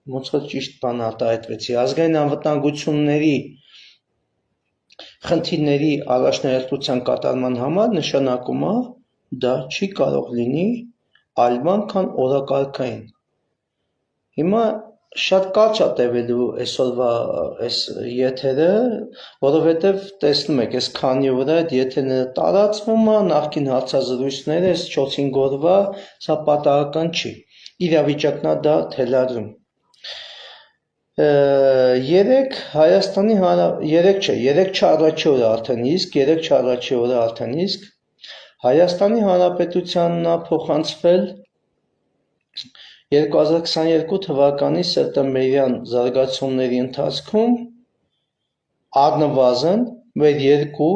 ոնց որ ճիշտ բան արտահայտվեցի, ազգային անվտանգությունների խնդիրների առաջնահերթության կատարման համար նշանակում է դա չի կարող լինի այլ բան, քան օրակարգային։ Հիմա շատ կարճ է տևելու այսօրվա այս եթերը, որովհետև տեսնում եք, այս քանի օր այդ եթերները տարածվում է, նախկին հարցազրույցները, այս 4-5 օրվա, սա պատահական չի։ Իրավիճակն է դա թելադրում։ Երեկ չառաջի օրը արդեն իսկ Հայաստանի Հանրապետությանն է փոխանցվել 2022 թվականի սեպտեմբերյան զարգացումների ընթացքում առնվազն մեր երկու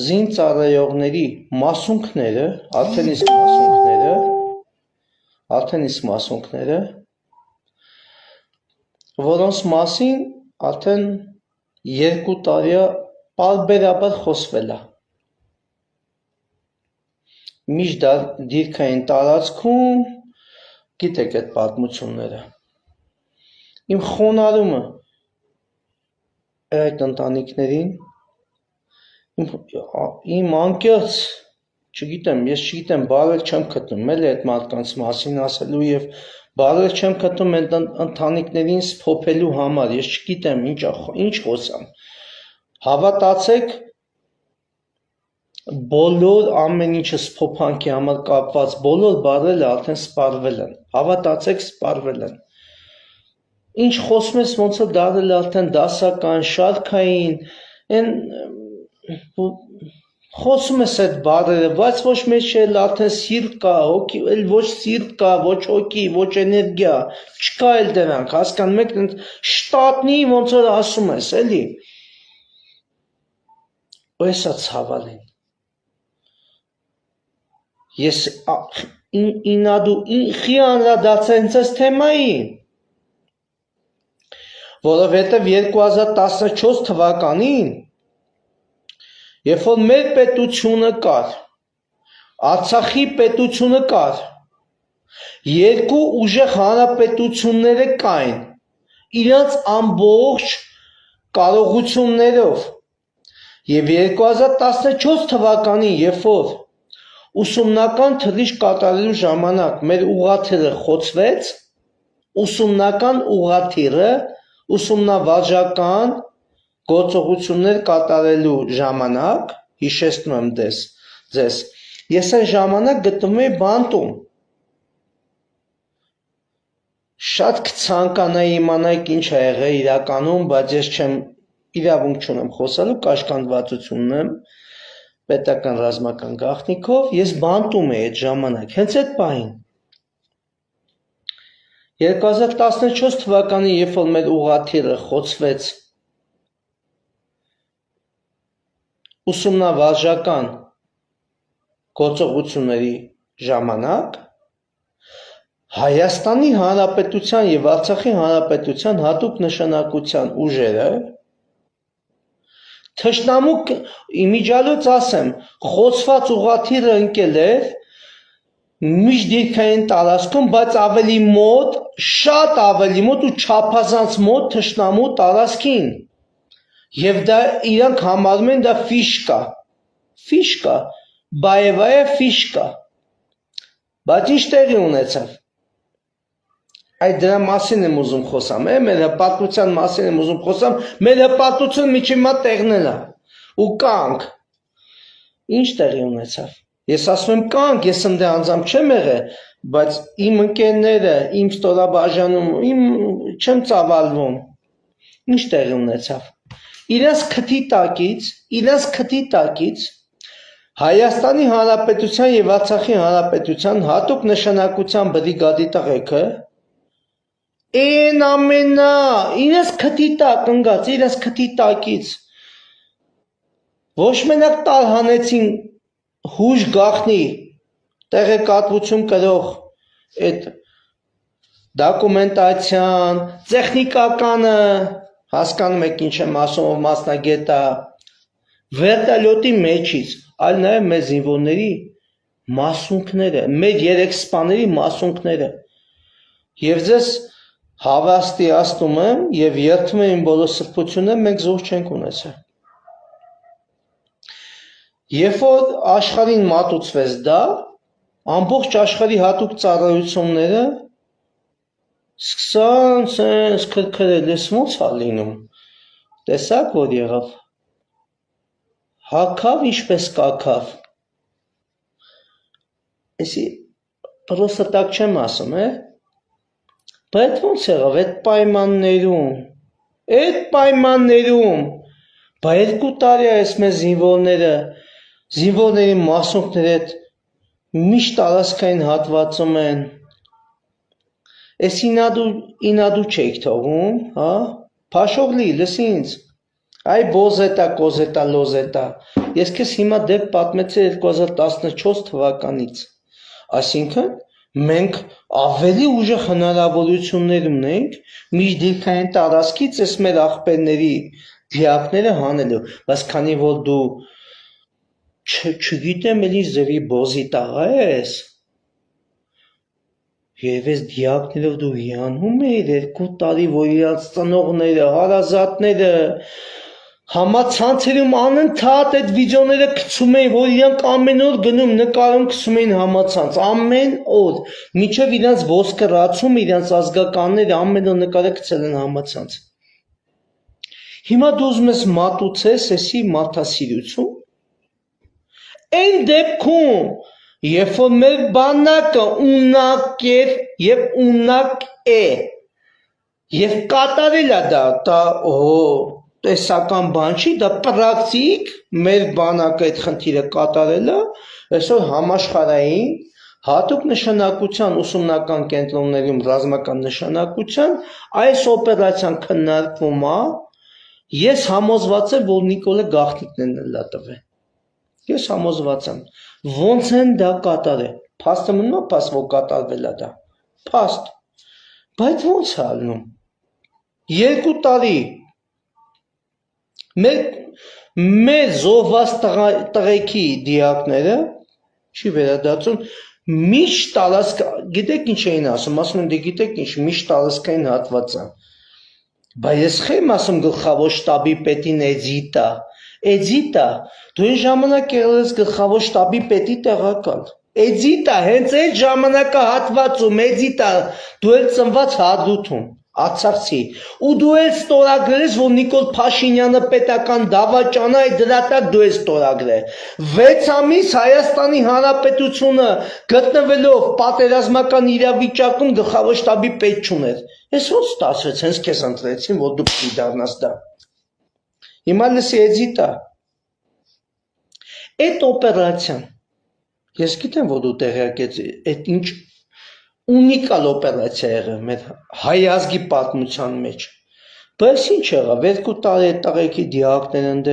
զինծառայողների մասունքները, արդեն իսկ մասունքները, որոնց մասին արդեն 2 տարի պարբերաբար խոսվել է։ միջդիրքային տարածքում գիտեք այդ պատմությունները։ Իմ խոնարհումը այդ ընտանիքներին իմ անկեղծ ես չգիտեմ, բարել չեմ գտնում էլի այդ մարդկանց մասին ասելու եւ բարել չեմ գտնում այդ ընտանիքներին սփոփելու համար, ես չգիտեմ ինչ խոսամ։ Հավատացեք, բոլոր ամեն ինչը սփոփանքի համար կապված բոլոր բարերը արդեն սպառվել են։ Հավատացեք, սպառվել են։ Ինչ խոսում ես ոնց է դարել արդեն դասական, շարքային, այն խոսում ես այդ բարերը, բայց ոչ մեջ էլ արդեն սիրտ կա, հոգի, էլ ոչ սիրտ կա, ոչ հոգի, ոչ էներգիա, չկա էլ դրանք, հասկանում եք, շտատնի ոնց որ ասում ես, էլի։ Ոսա ցավալին։ Ես խի անդրադարձա հենց այս թեմային, որովհետև 2014 թվականին երբ որ մեր պետությունը կար, Արցախի պետությունը կար, երկու ուժեղ հանրապետությունները կային, իրենց ամբողջ կարողություններով, եւ 2014 թվականին, երբ որ ուսումնական թռիչք կատարելու ժամանակ մեր ուղղաթիռը խոցվեց, ուսումնական ուղղաթիռը ուսումնավարժական գործողություններ կատարելու ժամանակ, հիշեցնում եմ ձեզ, ես այն ժամանակ գտնվում էի բանտում։ Շատ կցանկանայի իմանայիք ինչ է եղել իրականում, բայց ես չեմ իրավունք չունեմ խոսալու, կաշկանդվածություն եմ, պետական ռազմական գաղտնիքով, ես բանտում էի այդ ժամանակ, հենց այդ պահին։ 2014 թվականին, երբ որ մեր ուղղաթիռը խոցվեց ուսումնավարժական գործողությունների ժամանակ, Հայաստանի Հանրապետության եւ Արցախի Հանրապետության հատուկ նշանակության ուժերը թշնամու իմիջիալոց ասեմ, խոցված ուղղաթիռը ընկել էր միջդիրքային տարածքում, բայց ավելի մոտ, շատ ավելի մոտ ու չափազանց մոտ թշնամու տարածքին։ Եվ դա իրանք համարում են դա ֆիշկա, բայևայա ֆիշկա։ Բայց ինչ տեղի ունեցավ։ Այդ դրա մասին եմ ուզում խոսամ, մեր հպատության մասին եմ ուզում խոսամ, մեր հպատությունը միջի մա տեղնելա ու կանք։ Ինչ տեղի ունեցավ։ Ես ասում եմ կանք, ես ընդե անձամբ չեմ եղել, բայց իմ ընկերները, իմ ստորաբաժանում, չեմ ծավալվում։ Ինչ տեղի ունեցավ։ Իրենց քթի տակից Հայաստանի Հանրապետության եւ Արցախի Հանրապետության հատուկ նշանակության բրիգադի տղեկը իրենց քթի տակ ընկած, իրենց քթի տակից ոչ մենակ տարհանեցին հուժ գախնի տեղեկատվություն կրող այդ դոկումենտացիան, տեխնիկականը, հասկանում եք ինչ եմ ասում, ով մասնագետ է, վերտալյոտի մեջից, այլ նաև մեր զինվորների մասունքները, մեր 3 սպաների մասունքները։ Եվ ձեզ հավաստիացնում եմ եւ երդվում եմ բոլոր սրբությունը, մենք զոհ չենք ունեցել։ Երբ որ աշխարհին մատուցվեց դա, ամբողջ աշխարհի հատուկ ծառայությունները սկսան սենց քրքրել, ես ոնց է լինում։ Տեսակ որ եղավ։ Հակավ ինչպես կակավ։ Էսի պրոստը տակ չեմ ասում, բայց ոնց եղավ այդ պայմաններում, բա 2 տարի է այս մեր զինվորների մասունքները այդ միշտ տարածքային հատվածում են, ես ինադու չեք թողում, հա, փաշողլի, լսի ինձ, այ բոզետա, կոզետա, լոզետա, ես քեզ հիմա դեպ պատմեցի 2014 թվականից, այսինքն մենք ավելի ուժեղ հնարավորություններ ունենք միջդիրքային տարածքից այս մեր աղբերների դիակները հանելու, բայց քանի որ դու չգիտեմ էլի ձևի բոզի տաղա ես։ Եվ ես դիակներով դու հիանում էիր 2 տարի, որ իրաց ծնողները, հարազատները համացանցերում անընդհատ այդ վիդեոները գցում էին, որ իրանք ամեն օր գնում նկարում գցում էին համացանց, ամեն օր, մինչև իրանց ոսկը ռացում, իրանց ազգականները ամեն օր նկարը գցել են համացանց։ Հիմա դու ուզում ես մատուցես էսի մարդասիրություն։ Այն դեպքում, երբ որ մեր բանակը ունակ էր եւ ունակ է, եւ կատարել է դա տեսական բան չի, դա պրակտիկ մեր բանակը այդ խնդիրը կատարել է, այսօր համաշխարհային հատուկ նշանակության ուսումնական կենտրոններում ռազմական նշանակության այս օպերացիան քննարկվում է, ես համոզված եմ, որ Նիկոլը գաղտնիքն են լա տվել։ Ես համոզված եմ, ոնց են դա կատարել, փաստը մնում է, փաստ որ կատարվել է դա, փաստ, բայց ոնց է ալնում, 2 տարի, մեր զոհված տղեկի դիակները, չի վերադարձում, միշտ տարածք, գիտեք ինչ էին ասում են դե գիտեք ինչ, միշտ տարածքային հատված է, բայց ես խեմ ասում գլխավոր շտաբի պետին Էդիտա, դու այն ժամանակ եղել ես գլխավոր շտաբի պետի տեղակալ, Էդիտա, հենց այդ ժամանակահատվածում, Էդիտա, դու էլ ծնված Հադրութում, Արցախցի, ու դու էլ ստորագրել ես, որ Նիկոլ Փաշինյանը պետական դավաճան է, դրա տակ դու ես ստորագրել, 6 ամիս Հայաստանի Հանրապետությունը գտնվելով պատերազմական իրավիճակում գլխավոր շտաբի պետ չուներ, ես ոնց ստացվեց, հենց քեզ ընտրեցին, որ դու պիտի դառնաս դա, հիմա լսի Էդիտա, այդ օպերացիան, ես գիտեմ, որ դու տեղյակ ես, այդ ինչ ունիկալ օպերացիա եղավ մեր հայ ազգի պատմության մեջ, բայց ինչ եղավ, 2 տարի այդ տղեկի դիակները ընդ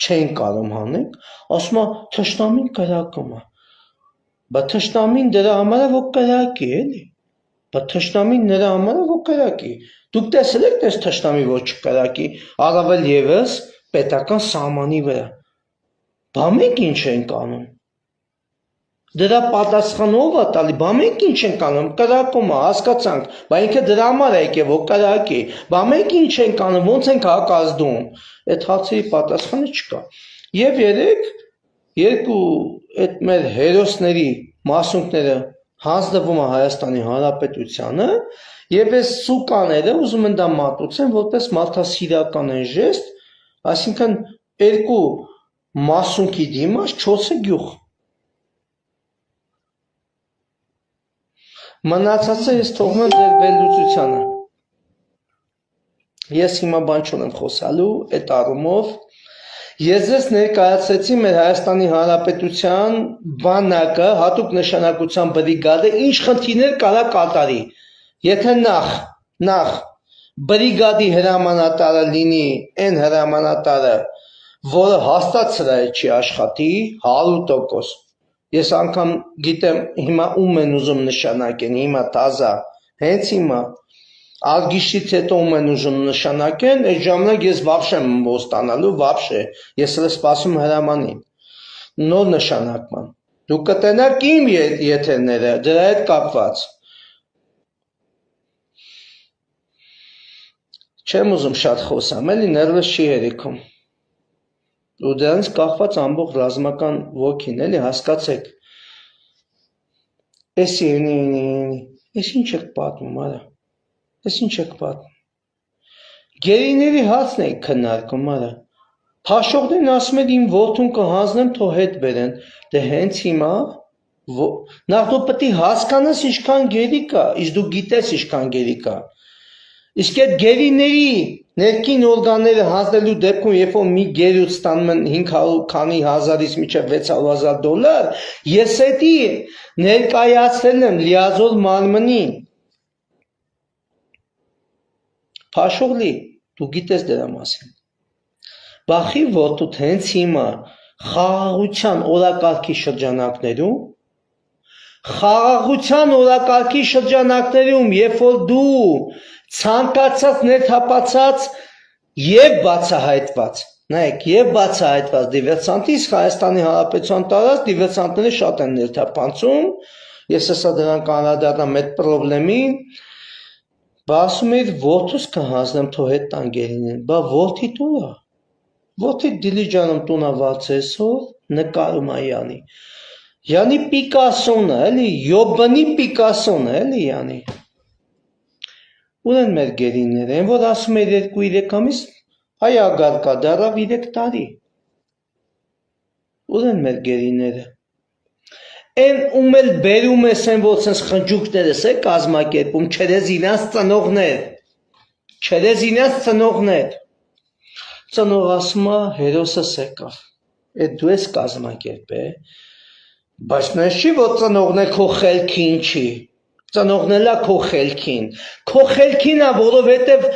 չեն կարող հանենք, ասում է թշնամին կրակում է, բայց թշնամին դրա համար է, որ կրակի, էլի, բայց թշնամին նրա համար է, որ կրակի, դուք տեսել եք այս թշնամի, որ չկրակի, առավել ևս պետական սահմանի վրա, բա մենք ինչ ենք անում, դրա պատասխանով է տալի, բա մենք ինչ ենք անում, կրակում է, հասկացանք, բա ինքը դրա համար է եկել, որ կրակի, բա մենք ինչ ենք անում, ոնց ենք հակազդում, այդ հարցերի պատասխանը չկա, եւ 2 այդ մեր հերոսների մասունքները հանձնվում է Հայաստանի Հանրապետությանը, եւ այս սուկաները ուզում են դա մատուցեն, որպես մարդասիրական են ժեստ, այսինքն 2 մասունքի դիմաց 4 գյուղ Մնացածը ես թողում եմ ձեր վերլուծությանը, ես հիմա բան չունեմ խոսալու, այդ առումով, ես ձեզ ներկայացրեցի մեր Հայաստանի Հանրապետության բանակը, հատուկ նշանակության բրիգադը, ինչ խնդիրներ կարա կատարի, եթե նախ բրիգադի հրամանատարը լինի, այն հրամանատարը, որը հաստատ սրահ չի աշխատի, 100%, Ես անգամ գիտեմ հիմա ում են ուզում նշանակեն, հիմա տազա, հենց հիմա, արգիշից հետո ում են ուզում նշանակեն, այդ ժամանակ ես վաբշե եմ ոստանալու, վաբշե, ես էլ սպասում հրամանին, նոր նշանակման, դու կտենակ իմ եթերները, դրա հետ կապված, չեմ ուզում շատ խոսամ, էլի ներվես չի հերիքում, ու դրանից կախված ամբողջ ռազմական ոգին, էլի հասկացեք, ես ինչ եք պատմում, արա, ես ինչ եք պատմում, գերիների հացն եք քննարկում, արա, փաշողներն ասում են իմ որդուն կհանձնեմ, թող հետ բերեն, դե հենց հիմա, նախ դու պետք է հասկանաս ինչքան գերի կա, իսկ դու գիտես ինչքան գերի կա, իսկ այդ գերիների ներքին օրգանները հանձնելու դեպքում, երբ որ մի գերուց ստանում են 500 քանի հազարից մինչև $600,000, ես էդի ներկայացրել եմ լիազոր մարմնին, փաշողլի, դու գիտես դրա մասին, բախի ոտուտ հենց հիմա խաղաղության օրակարգի շրջանակներում, երբ որ դու ցանկացած ներթափացած եւ բացահայտված նայեք, եւ բացահայտված դիվերսանտից Հայաստանի Հանրապետության տարած դիվերսանտները շատ են ներթափանցում, ես հեսա դրանք անդրադառնամ այդ խնդրին, բա ասում էի որդուս կհանձնեմ թո հետ տանգերին, բա որդի տունը, որդի դիլիջանում տունը վարձեսով նկարում է Յանի Պիկասոն է, էլի, Յոբանի Պիկասոն է, էլի Յանի։ Ուր են մեր գերիները, են որ ասում էր 2-3 ամիս, հայ ագարկա դարավ 3 տարի։ Ուր են մեր գերիները։ Են ում էլ բերում ես են որ սենց խնջուկներս է կազմակերպում, չերեզ իրենց ծնողներ, ծնող ասում է հերոսս եկավ, էդ դու ես կազմակերպ է, բայց նես չի, որ ծնողն է քո խելքին չի, ծնողն էլա քո խելքին է, որովհետև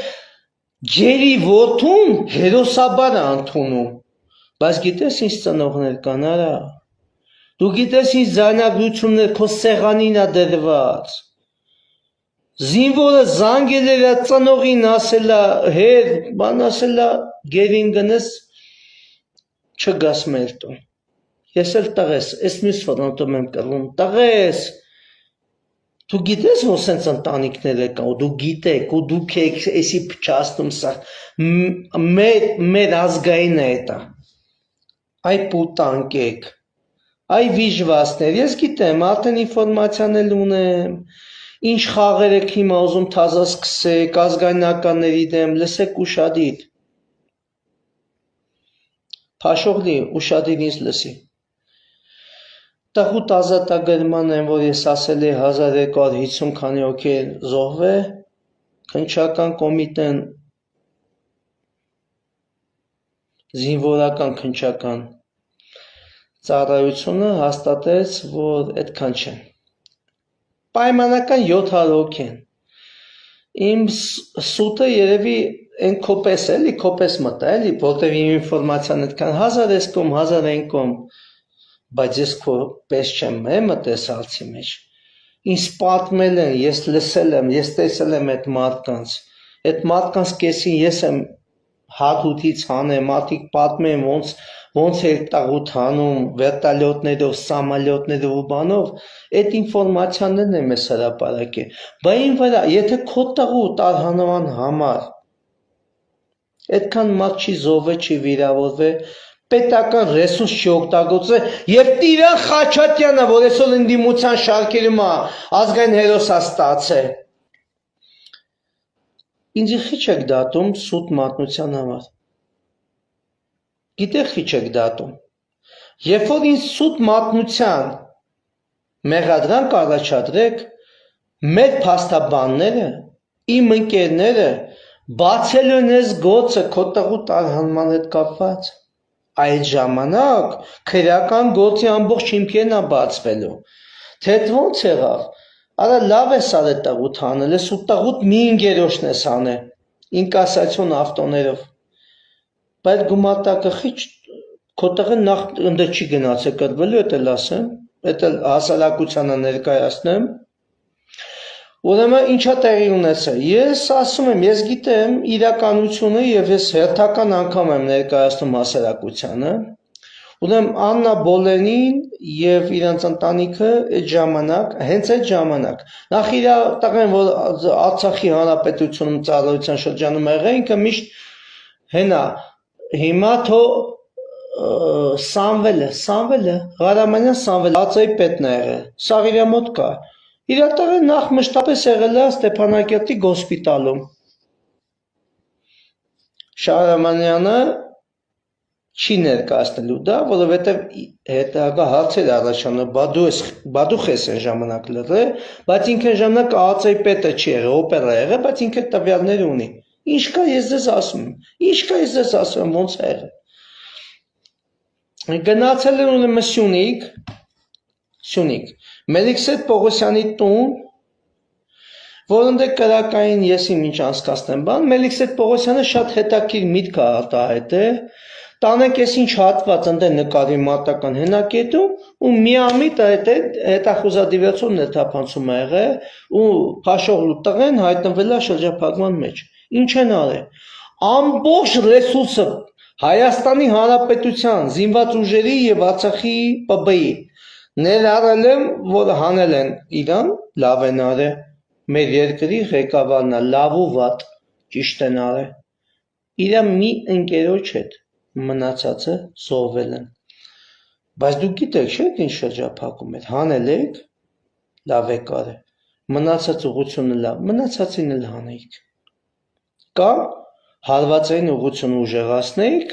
ջերի որդուն հերոսաբար է ընդունում, բայց գիտես ինչ ծնողներ կան, արա, դու գիտես ինչ զայնագրություններ քո սեղանին է դրված, զինվորը զանգել էր ծնողին ասելա, հեր, բան ասելա, գերին գնես, չգաս մեր տուն, ես էլ տղես, ես մյուս ֆրանտում եմ կրվում, տղես, դու գիտես, որ սենց ընտանիքներ եկան, ու դու գիտեք, ու դուք եք էսի փչացնում սա, մեր ազգային է էտա, այ պուտանք եք, այ վիժվասներ, ես գիտեմ, արդեն ինվորմացիան էլ ունեմ, ինչ խաղեր եք հիմա ուզում թազա սկսեք, ազգայնականների դեմ, լսեք ուշադիր, փաշողլի, ուշադիր ինձ լսի, տղուտ ազատագրման են, որ ես ասել է 1250 քանի հոգի զոհվե, քննչական կոմիտեն, զինվորական քննչական ծառայությունը հաստատեց, որ այդքան չեն, պայմանական 700 հոգի են, իմ սուտը երևի են կոպես էլի, կոպես մտա էլի, որտև իմ ինվորմացիան այդքան 1000 ես կոմ, 1000 են կոմ, բայց ես քո պես չեմ մտես ալցի մեջ, ինձ պատմել են, ես լսել եմ, ես տեսել եմ այդ մարդկանց կեսին ես եմ հատուտից հանեմ, մարդիկ պատմեմ ոնց էր տաղուտ հանում, վերտալյոտներով, սամալյոտներով ու բանով, այդ ինվորմացիաներն եմ ես հրապարակե, բա ին վրա, եթե քո տաղուտ արհանման համար, այդքան մարդ չի զոհվե, չի վիրավորվե, պետական ռեսուրս չի օգտագործել եւ Տիրան Խաչատյանը, որ այսօր ընդդիմության շարքերում է ազգային հերոս է ստացել։ Ինձ խիչ եք դատում սուտ մատնության համար։ Գիտեք խիչ եք դատում։ Երբ որ ինձ սուտ մատնության մեղադրանք առաջադրեք, մեր փաստաբանները, իմ ընկերները բացել են այս գործը քո տղուտ արհանման հետ կապված։ Այդ ժամանակ քրեական գործի ամբողջ հիմքերն է բացվելու, թե ոնց եղավ, արա լավ ես արել տղուտ հանել ես ու տղուտ մի ընկերոջն ես հանել, ինկասացիոն ավտոներով, բայց գումարտակը խիչ, քո տղը նախ ընդը չի գնացել կրվելու, էդ էլ ասեմ, էդ էլ հասարակությանը ներկայացնեմ, ուրեմն ինչա տեղի ունեցել, ես ասում եմ, ես գիտեմ իրականությունը եւ ես հերթական անգամ եմ ներկայացնում հասարակությանը, ուրեմն Աննա Բոլենին եւ իրանց ընտանիքը այդ ժամանակ, հենց այդ ժամանակ, նախ իր տղեն, որ Արցախի հանրապետությունում ծառայության շրջանում եղել, ինքը միշտ հենա, հիմա թո Սամվելը, Ղարամանյան Սամվելը, Ածայի պետն է եղել, սաղ իրա մոտ կա, իր տղը նախ մշտապես եղել է Ստեփանակերտի գոսպիտալում, Շահրամանյանը չի ներկայացնելու դա, որովհետև հետագա հարցեր առաջանում, բա դու ես այն ժամանակ լրել, բայց ինքն այն ժամանակ Ածայի պետը չի եղել, օպերա եղել, բայց ինքը տվյալներ ունի, ինչ կա ես ձեզ ասում եմ, ոնց է եղել, գնացել են ուրեմն Սյունիք, Մելիքսեթ Պողոսյանի տուն, որոնց կրակային ես իմ ինչ անցկացնեմ բան, Մելիքսեթ Պողոսյանը շատ հետաքրքիր միտք է արտահայտել, տանեք ես ինչ հատված ընդ նկարի մատական հենակետում ու միամիտ այդ հետախուզադիվերսիոն ներթափանցում է եղել ու փաշողլու տղեն հայտնվել է շրջափակման մեջ։ Ինչ են արել։ Ամբողջ ռեսուրսը Հայաստանի Հանրապետության զինված ուժերի եւ Արցախի ՊԲ-ի ներառել եմ, որ հանել են իրան, լավ են արել, մեր երկրի ղեկավարն է, լավ ու վատ, ճիշտ են արել, իրա մի ընկերոջ հետ մնացածը զոհվել են, բայց դուք գիտեք չէ՞ ինչ շրջափակում էր, հանել եք, լավ եք արել, մնացած ուղղությունը լավ, մնացածին էլ հանեիք, կամ հարվածային ուղղությունը ուժեղացնեիք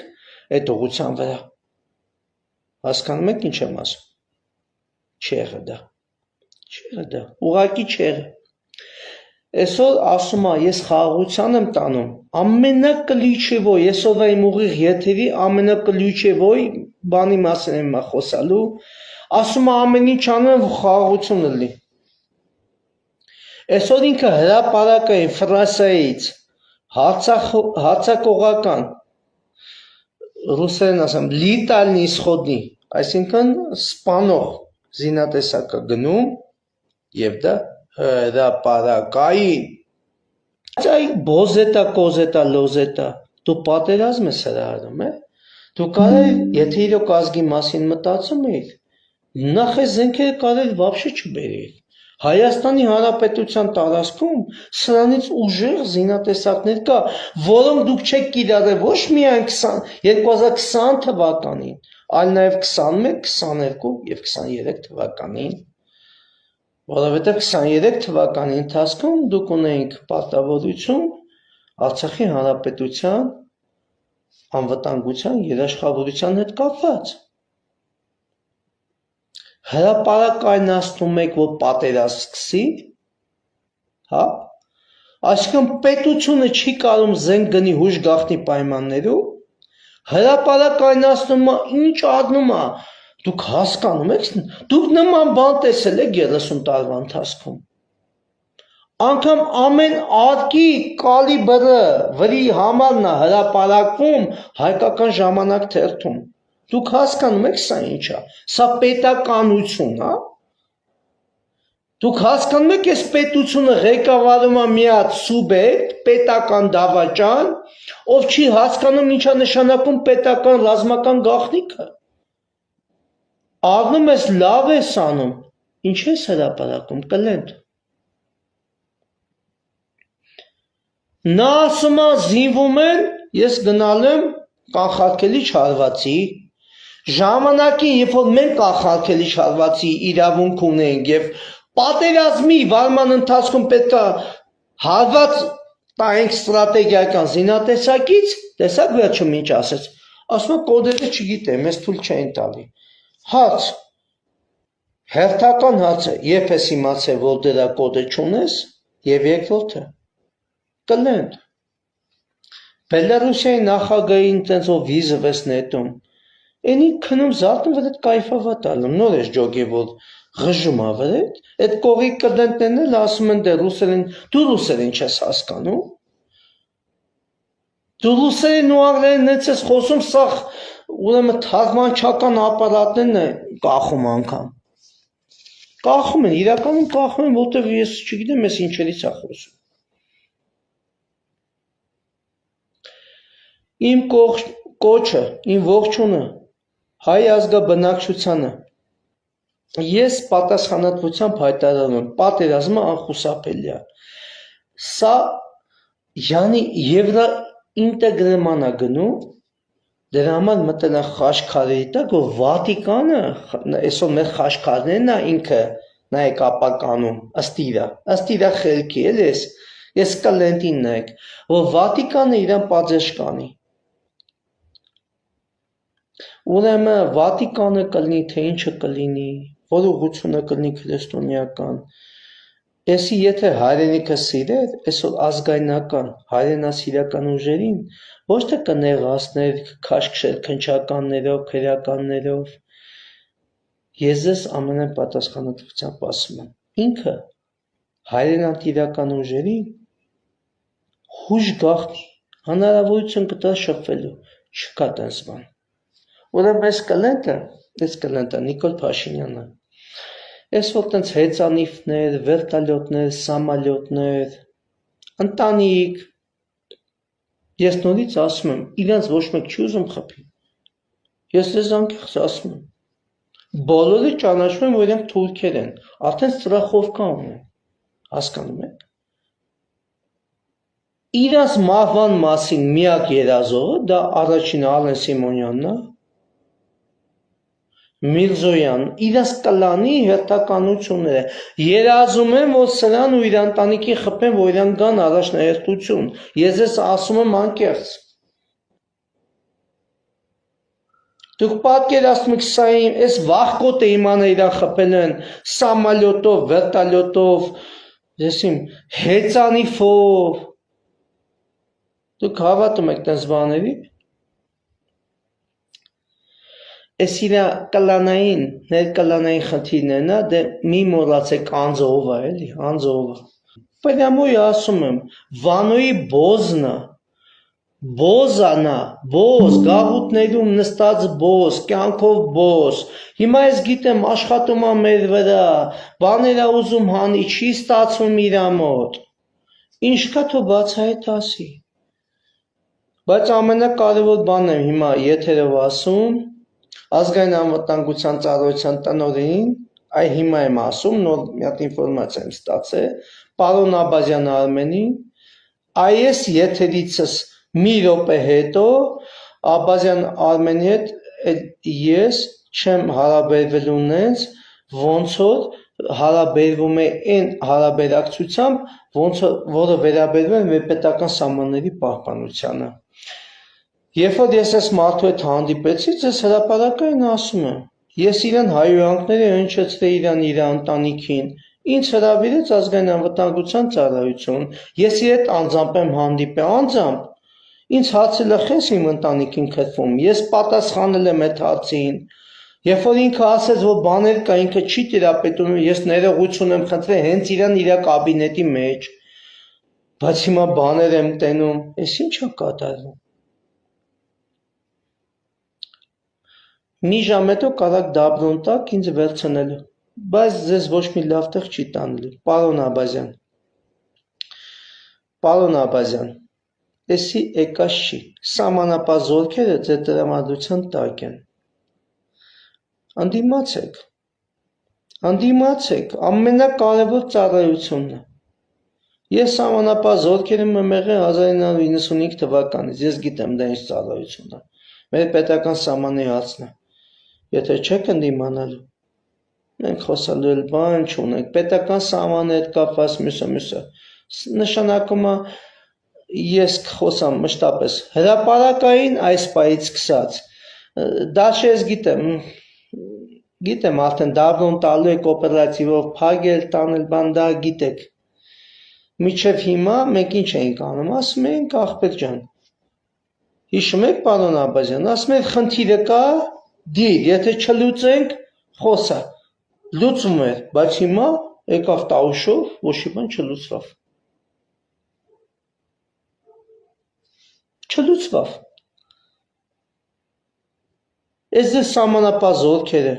այդ ուղղության վրա, հասկանում եք ինչ եմ ասում, չեղը դա, ուղղակի չեղը, այսօր ասում է, ես խաղաղության եմ տանում, ամենակլիչևոյ, այսօր իմ ուղիղ եթերի ամենակլիչևոյ բանի մասին եմ խոսալու, ասում է ամեն ինչ անեմ խաղաղություն լինի, այսօր ինքը հրապարակային Ֆրանսիայից հարձակողական ռուսերեն ասեմ լիտալնի իսխոդնի, այսինքն սպանող զինատեսակը գնում եւ դա հրապարակային այ բոզետա, կոզետա, լոզետա դու պատերազմ ես հրահարում դու կարել եթե իրոք ազգի մասին մտածում էիր նախ է զենքերը կարել վաբշե չբերեիք Հայաստանի Հանրապետության տարածքում սրանից ուժեղ զինատեսակներ կա, որոնք դուք չեք կիրառել ոչ միայն 2020 թվականին, այլ նաև 21, 22 եւ 23 թվականին, որովհետեւ 23 թվականի ընթացքում դուք ունեիք պարտավորություն Արցախի Հանրապետության անվտանգության երաշխավորության հետ կապված հրապարակայնացնում եք, որ պատերազմ սկսի, հա, այսինքն պետությունը չի կարում զենք գնի հույժ գաղտնի պայմաններում, հրապարակայնացնում է, ինչ ադնում է, դուք հասկանում եք, դուք նման բան տեսել եք 30 տարվա ընթացքում, անգամ ամեն արկի կալիբրը վրի համարն է հրապարակվում հայկական ժամանակ թերթում, դուք հասկանում եք սա ինչ է, սա պետականություն է, դուք հասկանում եք այս պետությունը ղեկավարում է մի հատ սուբյեկտ, պետական դավաճան, ով չի հասկանում ինչա նշանակում պետական ռազմական գաղտնիքը, առնում ես լավ ես անում, ինչ ես հրապարակում, կլենդ, նա ասում է զինվում են, ես գնալ եմ կանխարգելիչ հարվածի, ժամանակին, երբ որ մենք կանխարգելիչ հարվածի իրավունք ունենք եւ պատերազմի վարման ընթացքում պետք է հարված տայենք ստրատեգիական զինատեսակից, տեսակ վերջում ինչ ասեց, ասում է կոդերը չգիտեմ, ես թույլ չեն տալի, հաց, հերթական հացը, երբ ես իմացել, որ դրա կոդը չունես եւ երկրորդը, կլենդ, Բելարուսիայի նախագահին տենցով վիզը վես նետում, Էնի քնում զարդում վրետ կայֆավատ ալում, նոր ես ջոգևոտ, ղժում ավրետ, էդ կողի կդենտներն էլ ասում են դե ռուսերին, դու ռուսերին չես հասկանում, դու ռուսերին ու անգլերեն նենց ես խոսում, սաղ ուրեմն թարգմանչական ապարատներն է կախում անգամ, կախում են, իրականում կախում են, որտև ես չգիտեմ, ես ինչերից է խոսում, իմ կոչը, իմ ողջունը, հայ ազգաբնակչությանը, ես պատասխանատվությամբ հայտարարում եմ, պատերազմը անխուսափելի է, սա յանի եվրաինտեգրման է գնում, դրա համար մտել են խաչքարերի տակ, որ Վատիկանը, այսօր մեր խաչքարներն է ինքը, նայեք ապականում, ըստ իրա խելքի, ես կլենտին նայեք, որ Վատիկանը իրան պատժեշ կանի, Ուրեմն Վատիկանը կլինի, թե ինչը կլինի, որ ուղղությունը կլինի քրիստոնեական, Էսի եթե հայրենիքը սիրեր, այսօր ազգայնական, հայրենասիրական ուժերին, ոչ թե կնեղացներ, կքաշքշեր քնչականներով, քրեականներով, ես ձեզ ամենայն պատասխանատվությամբ ասում եմ, ինքը հայրենատիրական ուժերին հույժ գաղտնի, հնարավորություն կտա շփվելու, չկա տես բան, ուրեմն այս կլենտը Նիկոլ Փաշինյանը, այս որ տենց հեծանիվներ, վերտալյոտներ, սամալյոտներ, ընտանիք, Ես նորից ասում եմ, իրանց ոչ մեկ չի ուզում խփի։ Ես ձեզ անկեղծ ասում եմ։ Բոլորը ճանաչում են, որ իրենք թուրքեր են, արդեն ստրախովկա ունեն, հասկանում եք։ Իրանց մահվան մասին միակ երազողը դա առաջինը Ալեն Սիմոնյանն է, Միրզոյան, իրանց կլանի հերթականությունները երազում են, որ սրան ու իր ընտանիքին խփեն, որ իրանք գան առաջնահերթություն։ Ես ձեզ ասում եմ անկեղծ։ Դուք պատկերացնում եք սա այս վախկոտը իմանը իրան խփել են սամալյոտով, վերտալյոտով, եսիմ հեծանիֆով։ Դուք հավատում եք տես բաների։ Այս իրա կլանային, ներկլանային խնդիրներն է, դե մի մոռացեք անձով է, էլի, անձով է։ Պրյամոյ ասում եմ, Վանոյի բոզնը, բոզանա, բոզ, գաղութներում նստած բոզ, կյանքով բոզ, հիմա ես գիտեմ աշխատում է մեր վրա, բաներ է ուզում հանի, չի ստացվում իրա մոտ, ինչ կա թո բացահայտ ասի, բայց ամենակարևոր բանն եմ հիմա եթերով ասում, ազգային անվտանգության ծառայության տնօրենին, այ հիմա եմ ասում, նոր մի հատ ինֆորմացիա եմ ստացել, պարոն Աբազյան Արմենին, այս եթերիցս մի րոպե հետո Աբազյան Արմենի հետ ես չեմ հարաբերվելու նենց, ոնց որ հարաբերվում է այն հարաբերակցությամբ, որը վերաբերվում է մեր պետական սահմանների պահպանությանը։ Երբ որ ես այս մարդու հետ հանդիպեցի, ձեզ հրապարակային ասում եմ, ես իրան հայհոյանքները հնչեցրի իր ընտանիքին, ինձ հրավիրեց ազգային անվտանգության ծառայություն, ես իր հետ անձամբ եմ հանդիպել, անձամբ, ինձ հացը լխես իմ ընտանիքին քրվում, ես պատասխանել եմ այդ հացին, երբ որ ինքը ասեց, որ բաներ կա, ինքը չի տիրապետում, ես ներողություն եմ խնդրել հենց իրան իր կաբինետի մեջ, բայց հիմա բաներ եմ տենում, ես ինչ է կատարվում։ Մի ժամ հետո կարակ դաբրոն տակ ինձ վերցնելու, բայց ձեզ ոչ մի լավ տեղ չի տանելու, պարոն Աբազյան, էսի եկած չի, սահմանապահ զորքերը ձեր տրամադրության տակ են, անդիմացեք, ամենակարևոր ծառայությունն է, ես սահմանապահ զորքերում եմ եղել 1995 թվականից, ես գիտեմ դա ինչ ծառայություն է, մեր պետական սահմանի հացն է, եթե չեք ընդիմանալու, մենք խոսալու էլ բան չունենք, պետական սահմանը հետ կապված մյուսը, նշանակում է ես կխոսամ մշտապես հրապարակային այս պայից սկսած, դա չես գիտեմ արդեն դաբրոն տալու եք օպերատիվով փագել, տանել բան դա գիտեք, միջև հիմա մենք ինչ էինք անում, ասում էինք ախպեր ջան, հիշում եք պարոն Աբազյան, ասում եք խնդիրը կա, դիր, եթե չլուծենք, խոսա, լուծում էր, բայց հիմա եկավ տաուշով, ոչ մի բան չլուծվավ, ես ձեզ սահմանապահ զորքերը,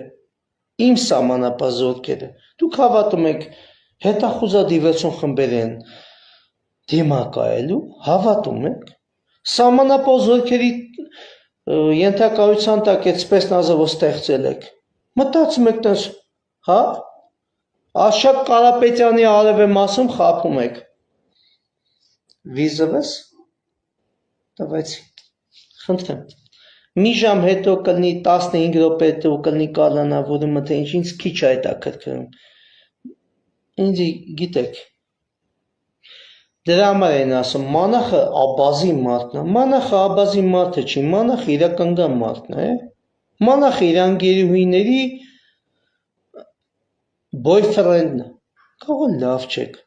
իմ սահմանապահ զորքերը, դուք հավատում եք, հետախուզադիվերսիոն խմբեր են դիմակայելու, հավատում եք, սահմանապահ զորքերի ենթակայության տակ այդ սպեցնազը ստեղծել եք, մտածում եք տես, հա, Աշակ Կարապետյանի արև եմ ասում, խափում եք, վիզվես, տվեցի, խնդրեմ, մի ժամ հետո կլնի 15 րոպե հետո կլնի կալանավորումը, թե ինձ քիչ է հետաքրքրում, ինձ գիտեք, դրա համար են ասում, մանախը աբազի մարդն է, մանախը աբազի մարդը չի, մանախը իրականգան մարդն է, մանախը իրան գերուհիների boyfriend-ն է, կաղոն լավ չեք,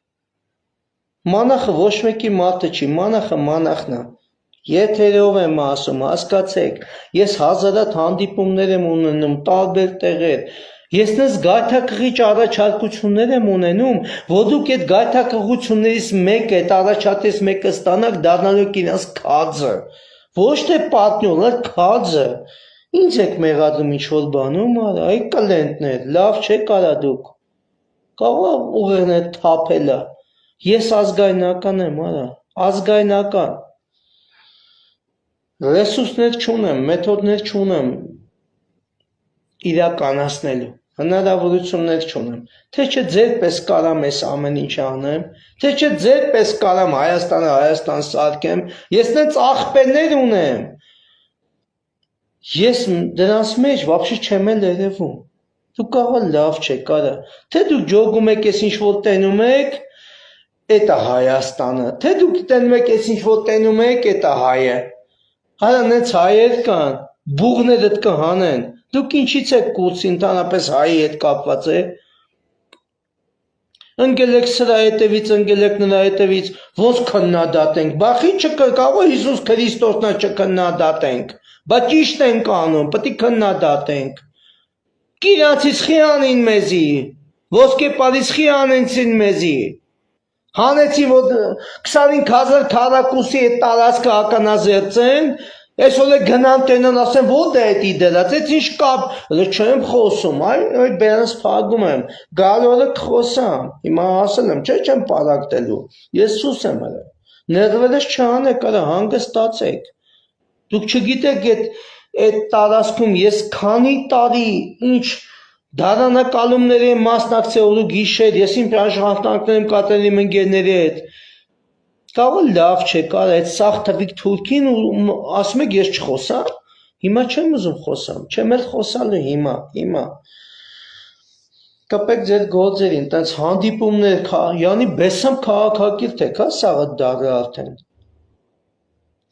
մանախը ոչ մեկի մարդը չի, մանախը մանախն է, եթերով եմ ասում, հասկացեք, ես հազարատ հանդիպումներ եմ ունենում, տարբեր տեղեր, ես նես գայթակղիչ առաջարկություններ եմ ունենում, որ դուք այդ գայթակղություններից մեկը, այդ առաջատես մեկը ստանաք դառնալու իրենց քաձը, ոչ թե պատնյոլ, այլ քաձը, ինձ եք մեղադրում ինչ-որ բանում, այ կլենտներ, լավ չեք արա դուք, կարող ուղեղներ թափելը, ես ազգայնական եմ, ազգայնական, ռեսուրսներ չունեմ, մեթոդներ չունեմ իրականացնելու, հնարավորություններ չունեմ, թե չէ ձեր պես կարամ այս ամեն ինչ անեմ, թե չէ ձեր պես կարամ Հայաստան սարքեմ, ես նենց աղբերներ ունեմ, ես դրանց մեջ вообще չեմ էլ երևում, դու կարող լավ չէ, կարա, թե դուք ջոգում եք, ես ինչ-որ տենում եք, էտա Հայաստանը, թե դուք տենում եք, ես ինչ-որ տենում եք, էտա հայը, Հարա նենց հայեր կան, բուղներդ կհանեն, դուք ինչից եք կուրսի ընդհանրապես հայի հետ կապված է, ընկել եք սրա հետևից, ընկել եք նրա հետևից, ոնց քննադատենք, բախի չկարող Հիսուս Քրիստոսնա չքննադատենք, բայց ճիշտ ենք անում, պետք է քննադատենք, կիրանցից խիանին մեզի, ոսկեպարից խիանեցին մեզի, հանեցին, որ 25,000 քառակուսի այդ տարածքը ականազերծեն, այսօր է գնան տենան ասեն, ո՞տ է էտի դրած, այդ ինչ կապ, չեմ խոսում, այ բերանս փագում եմ, գալորը կխոսամ, հիմա ասել եմ, չէ չեմ պարակտելու, ես սուս եմ հրը, ներվերս չանեք, արա հանգստացեք, դուք չգիտեք այդ տարածքում ես քանի տարի ինչ դարանակալումների եմ մասնակցել ու գիշեր, ես իմ աշխատանքներ եմ կատարել իմ ընկերների հետ, կարող լավ չէ, կար այդ սաղ թվիկ թուրքին ու ասում եք ես չխոսամ, հիմա չեմ ուզում խոսամ, չեմ էլ խոսալու հիմա, կպեք ձեր գործերին, տենց հանդիպումներ, յանի բեսամ քաղաքակիրթ եք, սաղը դարը արդեն,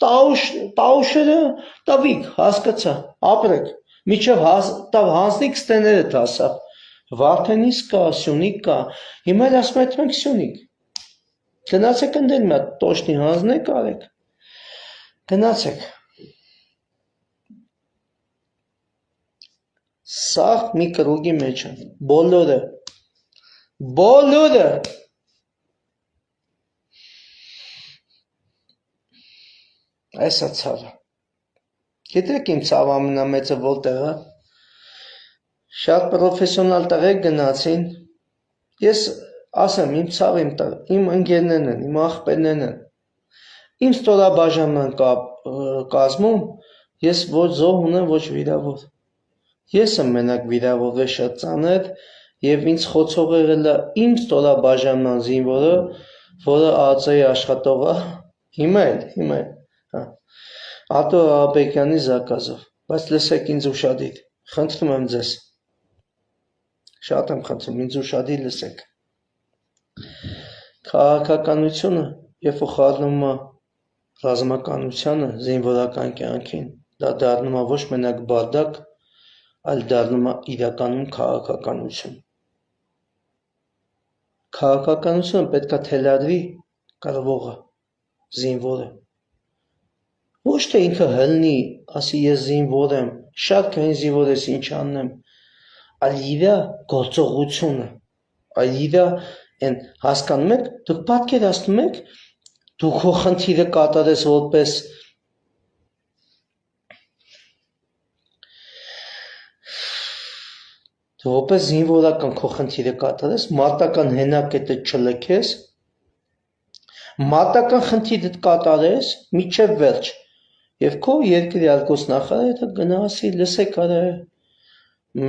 տաուշերը, տավիկ, հասկացա, ապրեք, Միջև հանձնիկ ստեները տասավ, վարդենիս կա, սյունիկ կա, հիմա էլ ասում այդ մենք սյունիկ, գնացեք ընդել մի տոշնի հանձնեք արեք, գնացեք, սաղ մի կրուգի մեջ են, բոլորը, այսա ցավը, Գիտեք իմ ցավ ամենամեծը որտեղ է, շատ պրոֆեսիոնալ տղեկ գնացին, ես ասեմ իմ ցավ իմ ընկերներն են, իմ աղբերներն են, իմ ստորաբաժանման կազմում ես ոչ զոհ ունեմ, ոչ վիրավոր, ես եմ մենակ վիրավորվել շատ ծանր և ինձ խոցող եղել է իմ ստորաբաժանման զինվորը, որը ԱԱԾ-ի աշխատող է, հիմա էլ, Ատո Աբեկյանի զակազով, բայց լսեք ինձ ուշադիր, խնդրում եմ ձեզ, շատ եմ խնդրում, ինձ ուշադիր լսեք, քաղաքականությունը, երբ որ խառնում է ռազմականությանը, զինվորական կյանքին, դա դառնում է ոչ մենակ բարդակ, այլ դառնում է իրականում քաղաքականություն, քաղաքականությունը պետք է թելադրի կռվողը, զինվորը, Ոչ թե ինքը հլնի, ասի ես զինվոր եմ, շատ կային զինվոր ես ինչ անեմ, այլ իրա գործողությունը, այլ իրա հասկանում եք, դուք պատկերացնում եք, դուք քո խնդիրը կատարես որպես որպես զինվորական քո խնդիրը կատարես, մարտական հենակետը չլքես, մարտական խնդիրը կատարես, միջև վերջ, Եվ քո երկրի արտգործնախարարը գնա ասի, լսեք արա,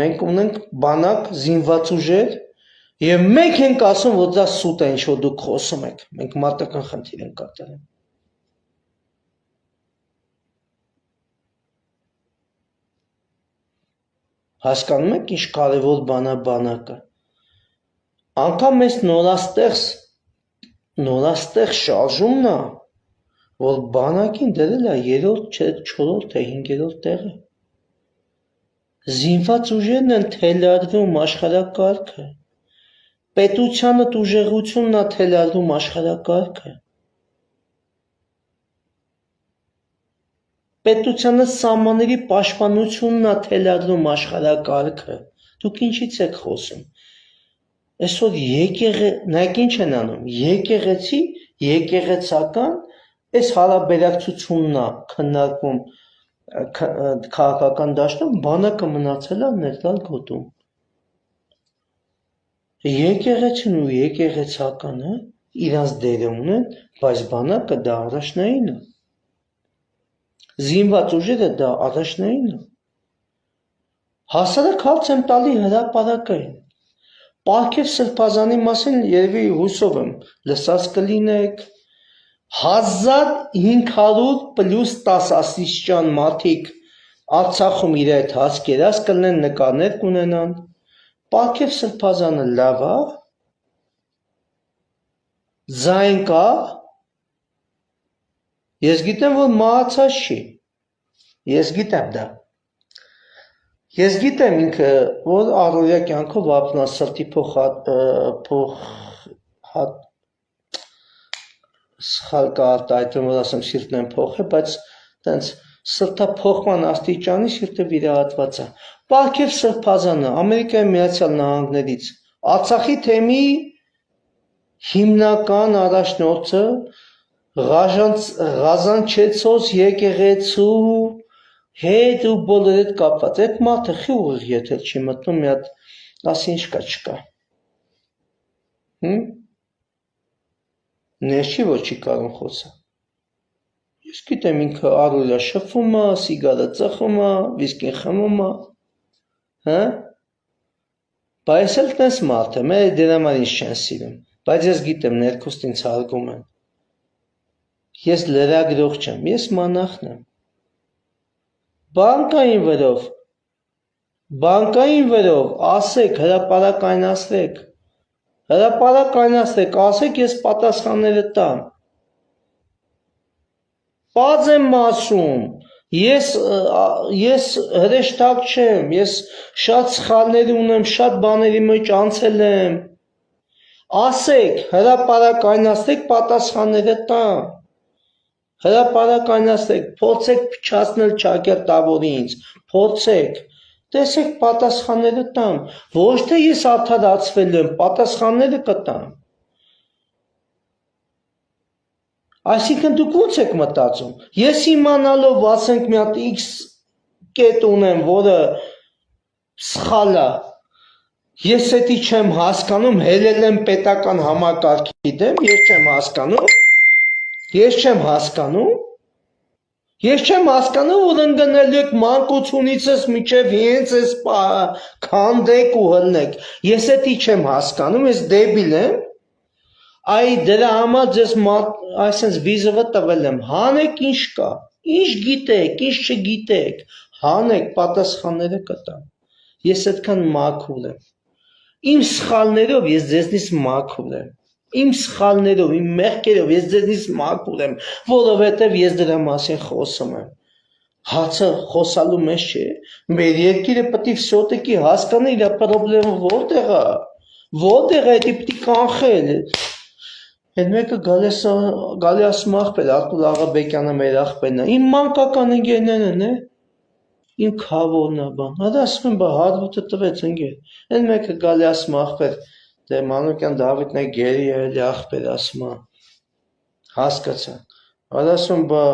մենք ունենք բանակ, զինված ուժեր, և մենք ենք ասում, որ դա սուտ է, ինչ որ դուք խոսում եք, մենք մարտական խնդիր ենք կատարում։ Հասկանում եք, ինչ կարևոր բան է բանակը։ Անգամ այս նորաստեղ շարժումն է, որ բանակին դրել է 3-րդ, 4-րդ, թե 5-րդ տեղը։ Զինված ուժերն են թելադրում աշխարհակարգը։ Պետությանը ուժեղությունն է թելադրում աշխարհակարգը։ Պետությանը սահմանների պաշտպանությունն է թելադրում աշխարհակարգը։ Դուք ինչից եք խոսում։ Այսօր նայեք ինչ են անում։ Եկեղեցական Այս հարաբերակցությունն է քննարկում քաղաքական դաշտում, բանակը մնացել է ներդալ գոտում։ Եկեղեցին ու Զինված ուժերը դա առաջնային է։ Հասարակ հարց եմ տալի հրապարակային։ Պարգև Սրբազանի մասին երևի հուսով եմ լսած կլինեք 1500 պլյուս 10 աստիճան մարդիկ Արցախում իր այդ հասկերած կլնեն նկարներ կունենան։ Պարգև Սրբազանը լավ է, ձայն կա, ես գիտեմ, որ մահացած չի, ես գիտեմ դա։ Ես գիտեմ ինքը, որ առօրյա կյանքով ապնասրտի սխալ կարտայտում, որ ասեմ սիրտն եմ փոխել, բայց տենց սրտափոխման աստիճանի սիրտը վիրահատված է։ Պարգև Սրբազանը Ամերիկայի Միացյալ Նահանգներից Արցախի թեմի հիմնական առաջնորդը Ղազանչեցոս եկեղեցու հետ ու բոլոր հետ կապված։ Այդ մարդը խի ուղիղ եթեր չի մտնում, մի հատ ասի ինչ կա չկա։ Ներս չի, որ չի կարող խոսա։ Ես գիտեմ ինքը առօրյա շփվում է, սիգարը ծխում է, վիսկին խմում է, հա։ Բայց էլ տես մարդ է, մեր դրա համար ինձ չեն սիրում, բայց ես գիտեմ ներքուստ ինձ հարգում են։ Ես լրագրող չեմ, ես մանախն եմ։ Բանկային վրով, ասեք, հրապարակայնացրեք, ասեք, ես պատասխանները տամ։ Պարզ եմ ասում, ես հրեշտակ չեմ, ես շատ սխալներ ունեմ, շատ բաների մեջ անցել եմ։ Ասեք, հրապարակայնացրեք, պատասխանները տամ։ Հրապարակայնացրեք, փորձեք փչացնել ճակերտավորի ինձ, փորձեք, տեսեք պատասխանները տամ, ոչ թե ես արդարացվել եմ, պատասխանները կտամ։ Այսինքն դուք ո՞նց եք մտածում, ես իմանալով ասենք մի հատ X կետ ունեմ, որը սխալ է, ես էդի չեմ հասկանում, հելել եմ պետական համակարգի դեմ, ես չեմ հասկանում, որ ընկնելու եք մանկությունիցս միջև հենց ես քանդեք ու հլնեք, ես էդի չեմ հասկանում, ես դեբիլ եմ, այ դրա համար ձեզ այսենց վիզովը տվել եմ, հանեք ինչ կա, ինչ գիտեք, ինչ չգիտեք, հանեք պատասխանները կտամ, ես այդքան մաքուր եմ, իմ սխալներով ես ձեզնից մաքուր եմ, իմ սխալներով, իմ մեղքերով ես ձեզնից մաքուր եմ, որովհետև ես դրա մասին խոսում եմ, հացը խոսալու մեջ չէ, մեր երկիրը պտի վսյոտեկի հասկանը իր պրոբլեմը որտեղ է, էդի պտի կանխել, Այդ մեկը գալի ասում աղբեր, Արտուր Աղաբեկյանը մեր աղբերն է, իմ մանկական ընկերներն է, իմ քավորն է բան, հա դա ասում եմ, բա հատվութը տվեց ընկեր, այդ մեկը գալի ասում աղբեր, դե Մանուկյան Դավիթն է գերի է, էլի աղբեր ասում է, հասկացա, հա դա ասում բա,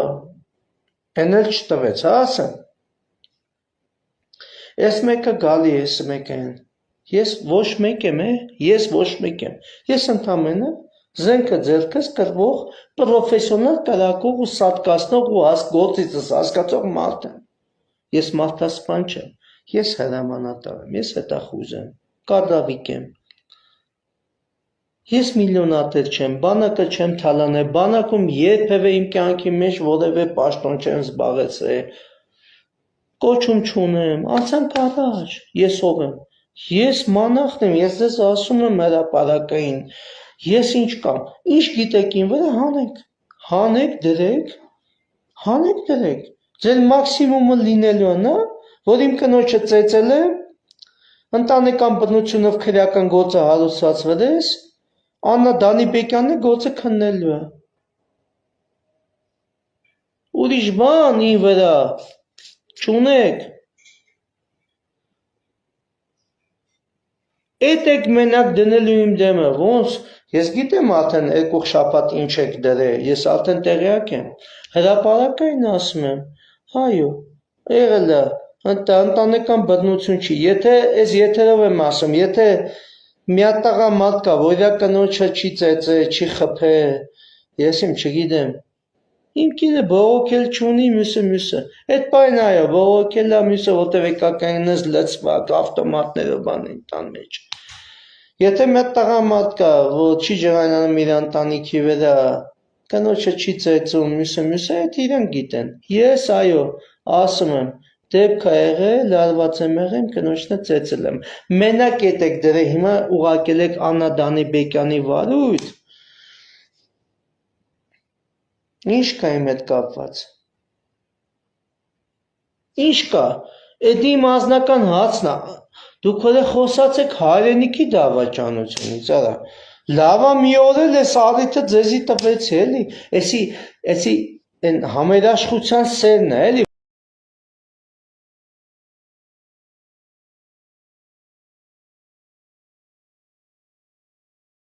են էլ չտվեց, հա ասեմ, ես մեկը գալի ես մեկը են, ես ոչ մեկ եմ, ես ընդամենը զենքը ձեռքս կրվող, պրոֆեսիոնալ կրակող ու սատկացնող ու գործիցս հասկացող մարդ եմ, ես մարդասպան չեմ, ես հրամանատար եմ, ես հետախուզ եմ, կադրավիկ եմ, ես միլիոնատեր չեմ, բանակը չեմ թալանել, բանակում երբևէ իմ կյանքի մեջ որևէ պաշտոն չեմ զբաղեցրել, կոչում չունեմ, անցանք առաջ, ես ով եմ, ես մանախն եմ, ես ձեզ ասում եմ հրապարակային, ես ինչ կամ, ինչ գիտեք ին վրա հանեք դրեք, ձեր մաքսիմումը լինելու են, որ իմ կնոջը ծեծել է, ընտանեկան բնությունով քրեական գործը հարուցացվել ես, Աննա Դանիբեկյանը գործը քննելու է, ուրիշ բան ին վրա, չունեք, Էդ եք մենակ դնելու իմ դեմը, ոնց, ես գիտեմ արդեն երկու շաբաթ ինչ եք դրել, ես արդեն տեղյակ եմ, հրապարակային ասում եմ, այո, եղել է, ընտանեկան բռնություն չի, եթե ես եթերով եմ ասում, եթե մի հատ տղա մարդ կա, որ իր կնոջը չի ծեծել, չի խփել, ես իմ չգիտեմ, Իմ կինը բողոքել չունի մյուսը։ Այդ բան այո, բողոքել է մյուսը, որտեղ եկականնս լծված ավտոմատներով բանին տան մեջ։ Եթե մեկ տղամարդ կա, որ չի ջղայնանում իր ընտանիքի վրա, կնոջը չի ծեծում, մյուսը, այդ իրեն գիտեն։ Ես այո, ասում եմ, դեպք է եղել, լարված եմ եղել, կնոջն է ծեծել եմ։ Մենակ եք դրե հիմա ուղարկել եք Աննա Դանիբեկյանի վարույթ։ Ինչ կա իմ հետ կապված։ Ինչ կա։ Այդ իմ անձնական հացն է։ Դուք հələ խոսած եք հայրենիքի դավաճանությունից, արա։ Լավ է մի օր էլ էս առիթը ձեզի տվեցի, էլի։ Էսի այն համերաշխության սերն է, էլի։